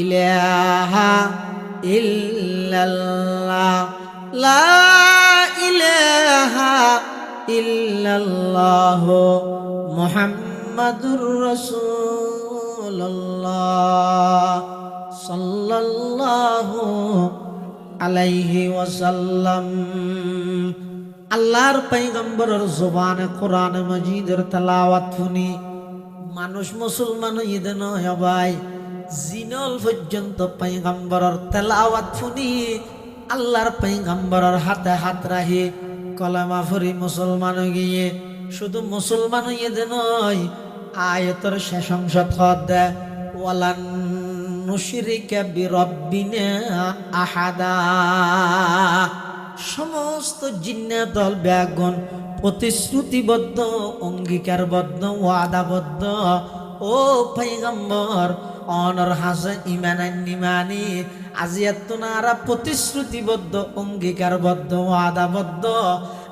ইলাহা ইল্লাল্লাহ লা ইলাহা ইল্লাল্লাহ মুহাম্মাদুর রাসূলুল্লাহ সাল্লাল্লাহু আলাইহি ওয়াসাল্লাম। আল্লাহর পয়গম্বরের জবানে কোরআন মাজিদের তেলাওয়াত শুনি মানুষ মুসলমান হইতে নয় ভাই জিনল পর্যন্ত পয়গম্বরের তেলাওয়াত শুনি আল্লাহর পয়গম্বরের হাতে হাত রাখি কলেমা পড়ি মুসলমান গিয়ে শুধু মুসলমান হইতে নয় আয়াতের শেষ অংশ দে ওয়ালান নুশরিকা বিরাব্বিনা আহাদা সমস্ত জিন্নাতল ব্যাগন প্রতিশ্রুতিবদ্ধ অঙ্গীকারবদ্ধ ওয়াদাবদ্ধ ও পয়গম্বর অনর হাসে ইমানান নিমানি আজিয়ার তোনারা প্রতিশ্রুতিবদ্ধ অঙ্গীকারবদ্ধ ওয়াদাবদ্ধ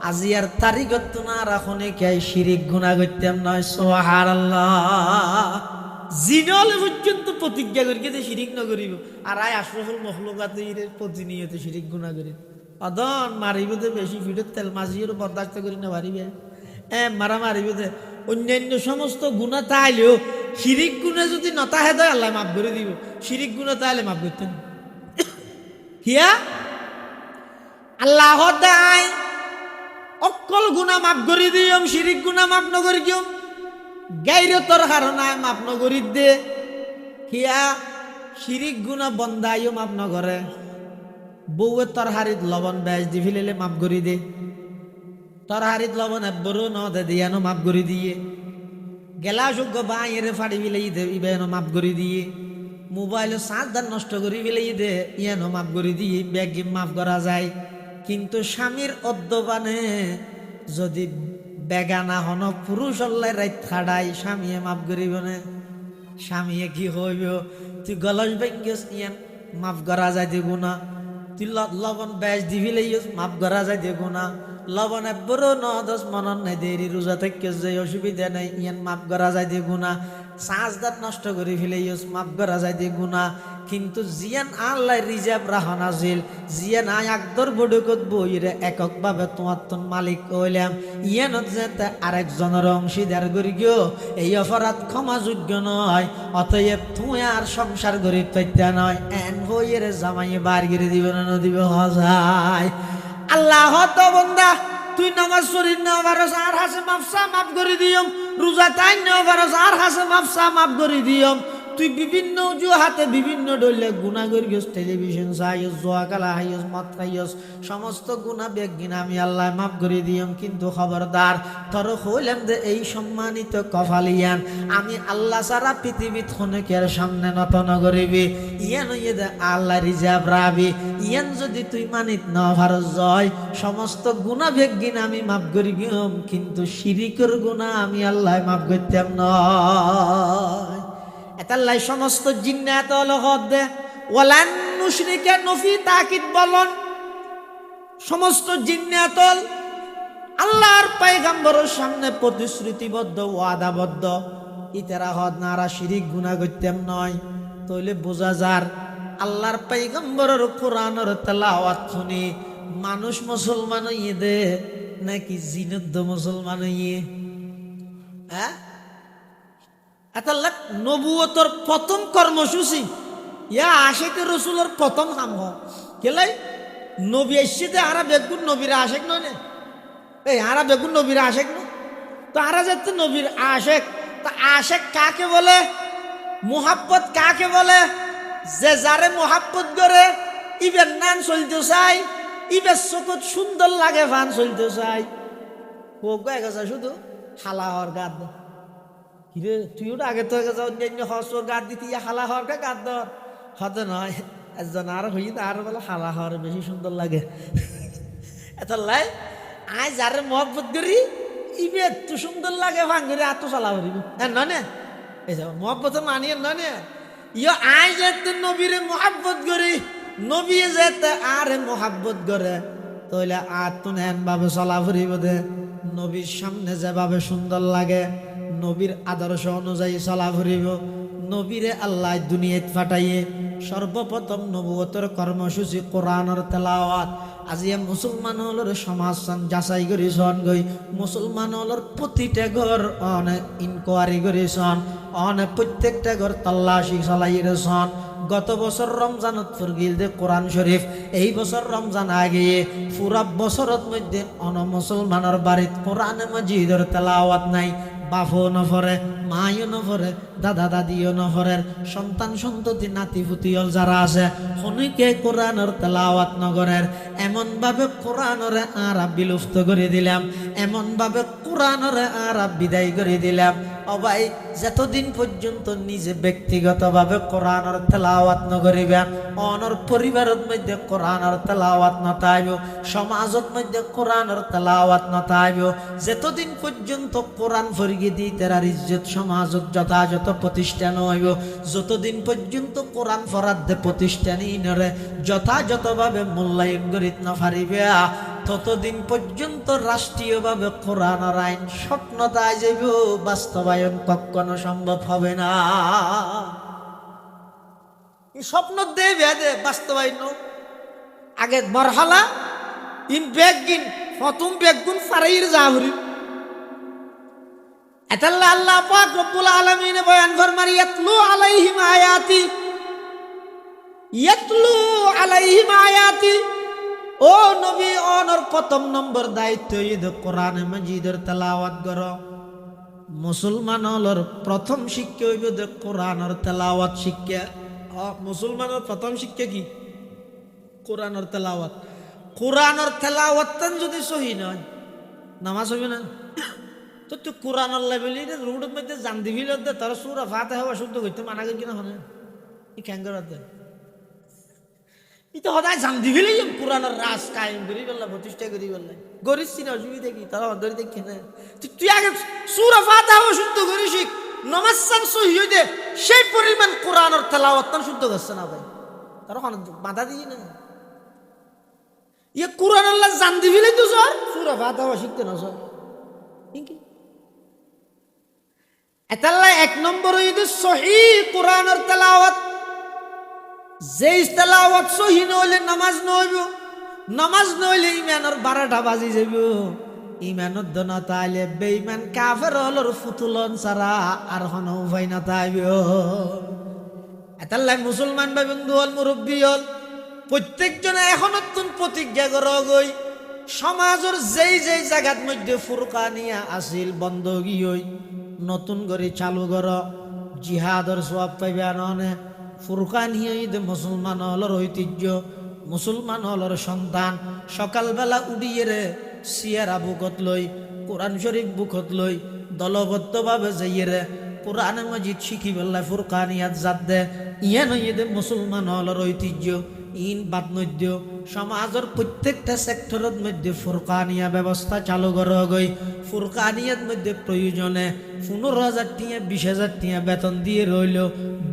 আজিয়ার তারিখত তোনারা খনিকে শিরিক গুনাহ করতাম নয় সুবহানাল্লাহ জিনল পর্যন্ত প্রতিজ্ঞা করি যে শিরিক ন করিব আর আয় আশরাফুল মখলুকাতের প্রতিনিয়ত শিরিক গুনাহ করি অদন মারিব দে বেশি ভিড়ের তেল মাঝির বরদাস্ত করি না পারিবে মারা মারিব দে অন্যান্য সমস্ত গুণা তাইলেও শিরিক গুণা যদি নতাহে দেয় আল্লাহ মাফ করে দিব শিরিক গুণা তাইলে মাফ করতেন হিয়া আল্লাহ দায় অকল গুণা মাফ করে দিম শিরিক গুণা মাফ নকরি দিম গাইরতর কারণায় মাফ নকরি দে হিয়া শিরিক গুণা বন্ধাইও মাফ নকরে বউয়ের তরহারিত লবণ বেশ দি ফেলেলে মাফ করে দে তরহারিত লবণ বড় ন দে দিয়ানো মাফ করে দিয়ে গেলা যোগ্য বাইরে ফাড়ি ফেলাই দে ইবেনো মাফ করে দিয়ে মোবাইলে চার্জার নষ্ট করে ফেলাই দে ইয়ানো মাফ করে দিয়ে ব্যাগ মাফ করা যায় কিন্তু স্বামীর অদ্যপানে যদি বেগানা হন পুরুষ হল্লাই রাত খাড়াই স্বামীয়ে মাফ করিব না স্বামীয়ে কি হইব তুই গলস ব্যাঙ্গিস ইয়ান মাফ করা যায় দেব না তুই লবণ বেশ দি ফেলাই মাফ করা যায় দেব না লবণে বড় ন দশ মনন নাই দেরি রোজা থেকে যে অসুবিধা নাই ইয়ান মাফ করা যায় দিয়ে গুণা চার্জদার নষ্ট করে ফেলে মাফ করা যায় দিয়ে গুণা কিন্তু জিয়ান আল্লাহ রিজার্ভ রাহন আছিল জিয়ান আয় আকদর বডুকত বইরে এককভাবে তোমার তোর মালিক কইলাম ইয়ানত যেতে আরেকজনের অংশীদার করি গিয়েও এই অপরাধ ক্ষমাযোগ্য নয় অতএব তুই আর সংসার করি তৈত্যা নয় এন হইরে জামাইয়ে বার গিরে দিবে না দিবে হজায় আল্লাহ তো বন্দা তুই নামাজ শরীর নেওয়া পারস আর হাসে মাফসা মাফ করে দিয়ম রোজা তাই নেওয়া পারস আর হাসে মাফসা মাফ করে দিয়ম তুই বিভিন্ন হাতে বিভিন্ন ডলে গুণা করি গেছ টেলিভিশন চাইস জোয়া কালা হাইস মদ খাইস সমস্ত গুণা বেগিন আমি আল্লাহ মাফ করে দিয়ম কিন্তু খবরদার তোর হইলাম যে এই সম্মানিত কফালিয়ান আমি আল্লাহ সারা পৃথিবীত খনেকের সামনে নত নগরিবি ইয়ান ইয়ে দে আল্লাহ রিজার্ভ রাবি ইয়ান যদি তুই মানিত ন ভারত জয় সমস্ত গুণা বেগিন আমি মাফ করি গিয়ম কিন্তু শিরিকের গুণা আমি আল্লাহ মাফ করতাম নয় এতাল্লাই সমস্ত জিন্নাত লগত দে ওয়ালান নুশরিকা নফি তাকিদ বলন সমস্ত জিন্নাতল আল্লাহর পয়গম্বরের সামনে প্রতিশ্রুতিবদ্ধ ওয়াদাবদ্ধ ইতারা হদ নারা শিরিক গুনাহ করতাম নয় তইলে বোঝা যার আল্লাহর পয়গম্বরের কোরআনের তেলাওয়াত শুনি মানুষ মুসলমান হইয়ে দে নাকি জিনদ মুসলমান হইয়ে হ্যাঁ এতাল্লাহ নবুয়তর প্রথম কর্মসূচি ইয়া আশেক রসুলের প্রথম হাম কেলাই নবী এসে আরা বেগুন নবীর আশেক নয় এই আরা বেগুন নবীর আশেক ন তো আরা যেতে নবীর আশেক তা আশেক কাকে বলে মোহাব্বত কাকে বলে যে যারে মোহাব্বত করে ইবের নান চলতে চাই ইবের চোখত সুন্দর লাগে ফান চলতে চাই ও গেছে শুধু হালা হওয়ার গাদ কিরে তুইও আগে তো অন্যান্য হসর গাদ দিতি হালা হওয়ার গাদ ধর হতে নয় একজন আর হই আর বলে হালা হওয়ার বেশি সুন্দর লাগে এত লাই আয় যারে মহব্বত করি ইবে এত সুন্দর লাগে ভাঙ্গি এত চালা করিব নয় না এই যাব মহব্বত মানিয়ে নয় না ইয় আয় যেতে নবীরে মহাব্বত করি নবী যেতে আরে মহাব্বত করে তাহলে আর তো নেন ভাবে চলা ফুরিব দে নবীর সামনে যেভাবে সুন্দর লাগে নবীর আদর্শ অনুযায়ী চলা ফুরিব নবীরে আল্লাহ দুনিয়াত ফাটাইয়ে সর্বপ্রথম নবুয়তের কর্মসূচি কোরআনের তেলাওয়াত আজি মুসলমান হলর সমাজ যাচাই করেছন গই মুসলমান হলর প্রতিটা ঘর অনেক ইনকোয়ারি করেছন অনেক প্রত্যেকটা ঘর তল্লাশি চালাই রেছন গত বছর রমজানত ফুরগিল দে কোরআন শরীফ এই বছর রমজান আগে পুরা বছরত মধ্যে অন মুসলমানের বাড়িত কোরআন মাজিদের তেলাওয়াত নাই বাপও নফরে মাইও নফরে দাদা দাদিও নফরের সন্তান সন্ততি নাতি ফুতিয়ল যারা আছে হনিকে কোরআনের তেলাওয়াত নগরের এমন ভাবে কোরআনরে আরব বিলুপ্ত করে দিলাম এমন ভাবে কোরআনরে আরব বিদায় করে দিলাম ও ভাই যতদিন পর্যন্ত নিজে ব্যক্তিগতভাবে কোরআনের তেলাওয়াত নকরিবেন অনর পরিবারের মধ্যে কোরআনের তেলাওয়াত নতাইব সমাজের মধ্যে কোরআনের তেলাওয়াত নতাইব যতদিন পর্যন্ত কোরআন ফরগি দি তার ইজ্জত সমাজত যথাযথ প্রতিষ্ঠান হইব যতদিন পর্যন্ত কোরআন ফরাদ্দে প্রতিষ্ঠানই নরে যথাযথভাবে মূল্যায়ন করিত না পারিবে ততদিন পর্যন্ত রাষ্ট্রীয়ভাবে কোরআনের আইন স্বপ্নতায় যাইব বাস্তবায়ন কখনো সম্ভব হবে না এই স্বপ্ন দে বেদে বাস্তবায়ন আগে মরহালা ইন বেগিন প্রথম বেগুন ফারাইর জাহরি এতাল্লাহ আল্লাহ পাক রব্বুল আলামিন বয়ান ফরমান ইয়াতলু আলাইহিম আয়াতি ও নবী অনর প্রথম নম্বর দায়িত্ব ঈদ কোরআন মাজিদের তেলাওয়াত করো মুসলমান হলর প্রথম শিক্ষা হইব যে কোরআনের তেলাওয়াত শিক্ষা মুসলমানের প্রথম শিক্ষা কি কোরআনের তেলাওয়াত কোরআনের তেলাওয়াত যদি সহি নয় নামাজ হইবে না তো তুই কোরআনের লেভেলি রুডের মধ্যে জান দিবি দে তার সূরা ফাতিহা হওয়া শুদ্ধ করতে মানা করি কিনা হনে ই ক্যাঙ্গার দে ইতো সদায় জান দিবিলে কোরআনের রাজ কায়েম করি বললা প্রতিষ্ঠা করি বললা গরিস চিনা অসুবিধা কি তারা অন্তরি দেখি না তুই আগে সূরা ফাতিহা হওয়া শুদ্ধ করি শিখ নামাজ সান সহি হইতে সেই পরিমাণ কোরআনের তেলাওয়াত শুদ্ধ করছে না ভাই তারা বাধা দিয়ে না ইয়ে কোরআন আল্লাহ জান দিবিলে তো স্যার সূরা ফাতিহা হওয়া শিখতে না স্যার কি এতাল্লাহ এক নম্বর হইতে সহি কোরআনের তেলাওয়াত যেই তেলাওয়াত সহি নইলে নামাজ নইব নামাজ নইলে ইমানের 12টা বাজি যাইব ইমানের দনা তাইলে বেঈমান কাফের হলর ফুতুলন ছাড়া আর কোনো উপায় না তাইব এতাল্লাহ মুসলমান ভাই বন্ধু হল মুরব্বী হল প্রত্যেকজনে এখন নতুন প্রতিজ্ঞা করা গই সমাজের যেই যেই জায়গার মধ্যে ফুরকানিয়া আসিল বন্ধগী হই নতুন করে চালু কর জিহাদর সওয়াব পাইবে আননে ফুরকানিয়া ঈদ মুসলমান হলর ঐতিহ্য মুসলমান হলর সন্তান সকালবেলা উড়িয়ে রে সিয়ারা বুকত লই কোরআন শরীফ বুকত লই দলবদ্ধভাবে যাইয়ে রে কোরআন মাজিদ শিখি বেলা ফুরকানিয়াত জাত দে ইয়ান ঈদ মুসলমান হলর ঐতিহ্য ইন বাদ মধ্যে সমাজের প্রত্যেকটা সেক্টরের মধ্যে ফুরকানিয়া ব্যবস্থা চালু করা গই ফুরকানিয়ার মধ্যে প্রয়োজনে 15,000 টিয়া 20,000 টিয়া বেতন দিয়ে রইল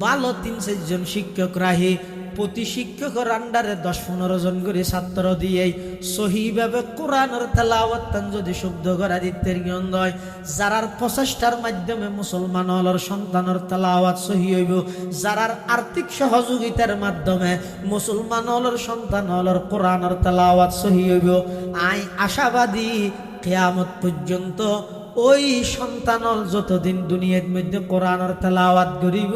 ভালো 3-4 জন শিক্ষক রাহি প্রতি শিক্ষকের আন্ডারে 10-15 জন করে ছাত্র দিয়ে সহিভাবে কোরআনের তেলাওয়াত যদি শুদ্ধ করা দিতে হয় যারার প্রচেষ্টার মাধ্যমে মুসলমান হলর সন্তানের তেলাওয়াত সহি হইব যারার আর্থিক সহযোগিতার মাধ্যমে মুসলমান হলর সন্তান হলর কোরআনের তেলাওয়াত সহি হইব আই আশাবাদী কিয়ামত পর্যন্ত ওই সন্তান যতদিন দুনিয়ার মধ্যে কোরআনের তেলাওয়াত করিব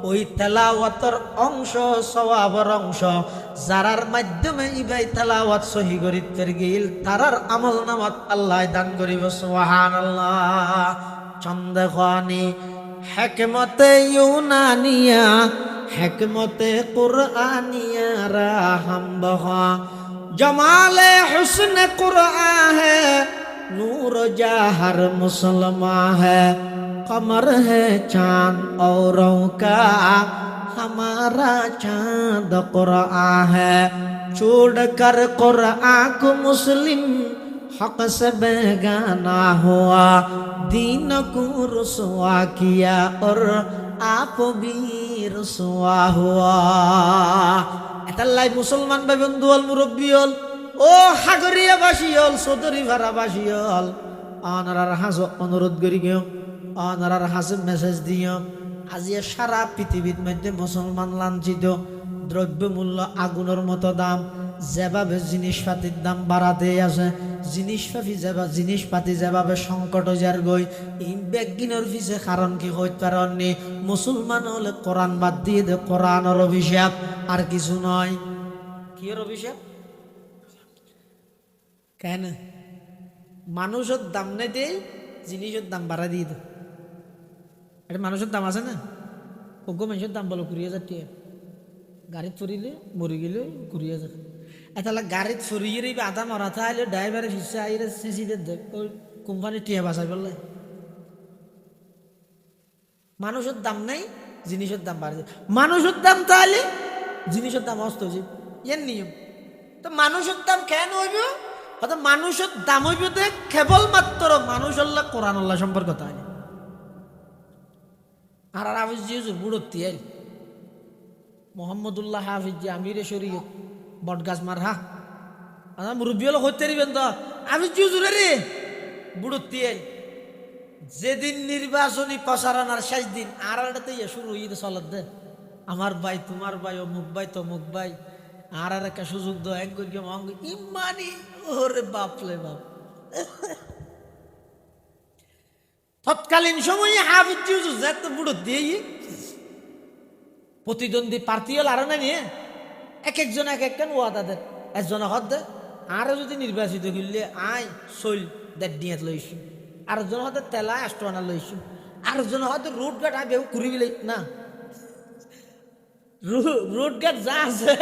ওই তেলাওয়াতের অংশ সওয়াবের অংশ যারার মাধ্যমে ইবাই তেলাওয়াত সহি করিতে গিল তারার আমল নামাত আল্লাহ দান করিব সুবহানাল্লাহ চন্দেখানি হিকমতে ইউনানিয়া হিকমতে কুরআনিয়া রাহম বহা জমালে হুসন কুরআন হে नूर जहर मुसलमान है कमर है चांद औरों का हमारा चांद कुरान है छोड़ कर कुरान को मुस्लिम हक से बेगाना हुआ दीन को रुसवा किया और आप भी रुसवा हुआ এতাল্লাই মুসলমান ভাই বন্ধু হল মুরব্বী হল ও হাগরিয়া বাসী হল চৌধুরী ভাড়া বাসী হল অনারার হাজ অনুরোধ করি গিয়ে অনারার হাজ মেসেজ দিও আজি সারা পৃথিবীর মধ্যে মুসলমান লাঞ্ছিত দ্রব্যমূল্য আগুনের মতো দাম যেভাবে জিনিসপাতির দাম বাড়াতে আছে জিনিসপাতি যেভাবে সংকট যার গই এই ব্যাগিনের পিছে কারণ কি হইতে পারেননি মুসলমান হলে কোরআন বাদ দিয়ে দে কোরআনের অভিশাপ আর কিছু নয় কি এর অভিশাপ কেন মানুষের দাম নেই দে জিনিসের দাম বাড়া দিয়ে দে এটা মানুষের দাম আছে না ওগো মানুষের দাম বলো 20,000 টাকা গাড়িত ফুরিলে মরি গেলে 20,000 এতালা গাড়িত ফুরিয়ে আধা মরা থাকলে ড্রাইভারের হিসা আইরে সিসিদের দেখ ওই কোম্পানির টিয়া বাঁচাই বললে মানুষের দাম নাই, জিনিসের দাম বাড়ছে। মানুষের দাম তাহলে জিনিসের দাম অস্ত হয়েছে, এর নিয়ম। তো মানুষের দাম কেন হইব? অর্থাৎ মানুষের দাম হইব দেখ কেবলমাত্র মানুষ আল্লাহ কোরআন আল্লাহ সম্পর্ক তাই। আর হাফিজ জি হুজুর বুড়তি আইল মোহাম্মদুল্লাহ হাফিজ জি আমিরে শরীয়ত বটগাছ মার হা মুরব্বী হলো হইতে পারিবেন তো হাফিজ জি হুজুর রে বুড়তি আইল। যেদিন নির্বাচনী প্রচারণার শেষ দিন আর এটাতে শুরু হয়ে গেছে চলত দে আমার ভাই তোমার ভাই অমুক ভাই তমুক ভাই আর একটা সুযোগ দো এক ইমানি ওরে বাপলে বাপ। তৎকালীন সময়ে হাফিজ জি হুজুর এত বুড়ো দিয়ে প্রতিদ্বন্দ্বী প্রার্থী হল আরো না নিয়ে এক একজন এক একখান ওয়াদা দেন। একজন হদ দে আরো যদি নির্বাচিত করলে আয় চল দেড় ডিয়াত লইছু, আরেকজন হয়তো তেলা আষ্টনা লইছু, আরেকজন হয়তো রোড ঘাট আগে ঘুরি বিলে না রোড ঘাট যা আছে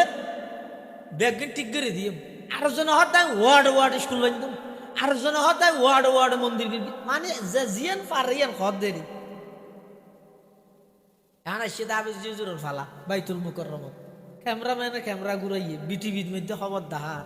ব্যাগ ঠিক করে দিয়ে, আরেকজন হয়তো ওয়ার্ড ওয়ার্ড স্কুল বান্ধব, আরেকজন হয়তো ওয়ার্ড ওয়ার্ড মন্দির মানে যে জিয়ান পারিয়ান হদ দেরি হ্যাঁ সে হাফিজ জি হুজুরের ফালা বাইতুল মুকাররমত ক্যামেরাম্যানে ক্যামেরা ঘুরাইয়ে বিটিভির মধ্যে খবর দাহার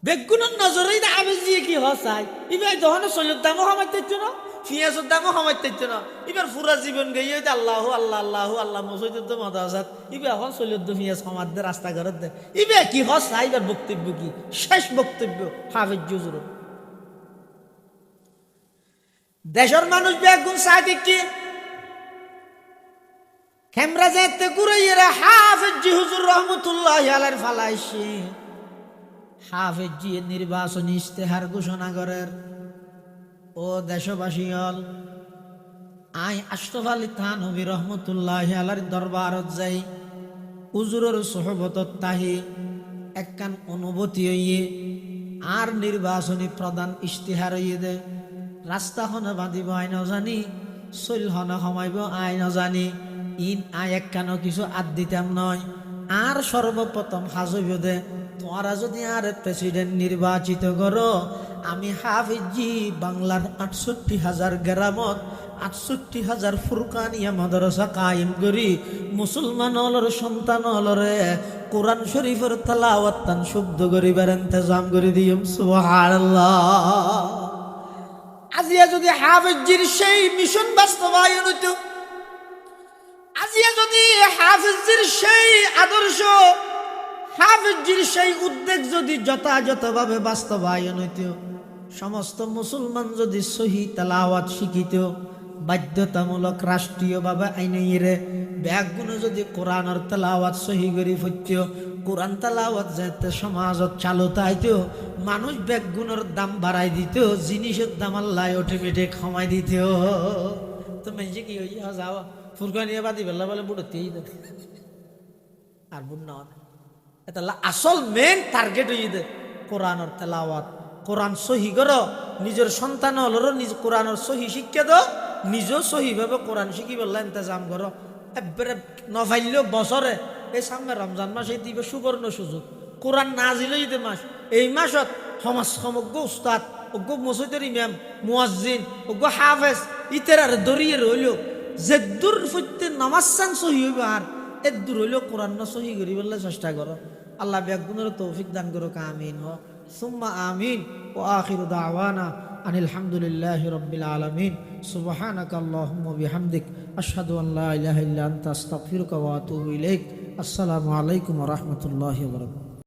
বেগুনের নজরে হাফিজ জি কি হসাই এবার যখন সৈয়দ দামও সমাইতে না পিঁয়াজের দামও সমাইতে না এবার পুরা জীবন গিয়ে আল্লাহ আল্লাহ আল্লাহ আল্লাহ মসজিদ মদাজাত এবার এখন সৈয়দ পিঁয়াজ সমাজ দে রাস্তা ঘরের দে এবার কি হসাই এবার বক্তব্য কি শেষ বক্তব্য হাফিজ জি হুজুরের। দেশের মানুষ বেগুন সাথে কি ক্যামেরা যেতে ঘুরাইয়েরা হাফিজ জি হুজুর রহমতুল্লাহ আলাইহির ফালাইছে। হাফিজ জি নির্বাচনী ইশতেহার ঘোষণা করেন ও দেশবাসী হল আই আশরাফ আলী থানভী রহমতুল্লাহ আলাইহির দরবারত যাই হুজুরের সোহবতত তাহি একখান অনুভূতি হইয়ে আর নির্বাচনী প্রধান ইশতেহার হইয়ে দে রাস্তা হনে বাঁধিব আই নজানি চল হনে সমাইব আই নজানি ইন আই একখানো কিছু আদ দিতাম নয় আর সর্বপ্রথম হাজব দে তোমরা যদি আর প্রেসিডেন্ট নির্বাচিত করো আমি হাফিজ জি বাংলার ৬৮,০০০ গ্রামত ৬৮,০০০ ফুরকানিয়া মাদ্রাসা কায়েম করি মুসলমান হলর সন্তান হলরে কোরআন শরীফের তেলাওয়াত তান শুদ্ধ করিবার ইন্তজাম করে দিম সুবহানাল্লাহ। আজিয়া যদি হাফিজ জির সেই মিশন বাস্তবায়ন হইতো, আজিয়া যদি হাফিজের সেই আদর্শ হাফিজের সেই উদ্যোগ যদি যথাযথভাবে বাস্তবায়ন হইত, সমস্ত মুসলমান যদি সহি তেলাওয়াত শিখিত বাধ্যতামূলক রাষ্ট্রীয়ভাবে আইনে ব্যাগগুলো যদি কোরআনের তেলাওয়াত সহি করে ফুটত কোরআন তেলাওয়াত যাতে সমাজত চালু তাইত মানুষ ব্যাগগুলোর দাম বাড়াই দিত জিনিসের দাম আল্লাহ অটোমেটিক কমাই দিত। তো মেজে কি হই যাওয়া ফুরকানিয়া বাদি বেলা বলে বুড়তেই আর বুড় না এটা আসল মেন টার্গেট হয়ে দে কোরআনের তেলাওয়াত কোরআন সহি করো নিজের সন্তান হলরও নিজ কোরআনের সহি শিক্ষা দো নিজেও সহিভাবে কোরআন শিখি বললা ইন্তজাম করো। একবারে নফাইলেও বছরে এই সামনে রমজান মাস এই দিবে সুবর্ণ সুযোগ কোরআন নাজিল হইতে মাস এই মাসত সমাজ সমগ্র উস্তাদ অজ্ঞ মসজিদের ইমাম মুয়াজ্জিন অজ্ঞ হাফেজ ইতের আর দরিয়ে রইল যে দূর ফইতে নামাজ চান সহি হইব আর এর দূর হইলেও কোরআন না সহি করি বললে চেষ্টা করো। আল্লাহ ব্যাগুনের তৌফিক দান করো আমিন সুম্মা আমিন ও আখিরু দাওয়ানা আনিল হামদুলিল্লাহি রাব্বিল আলামিন সুবহানাকা আল্লাহুম্মা বিহামদিক আশহাদু আন লা ইলাহা ইল্লা আনতা আস্তাগফিরুকা ওয়া আতুবু ইলাইক। আসসালামু আলাইকুম ওয়া রাহমাতুল্লাহি ওয়া বারাকাতুহু।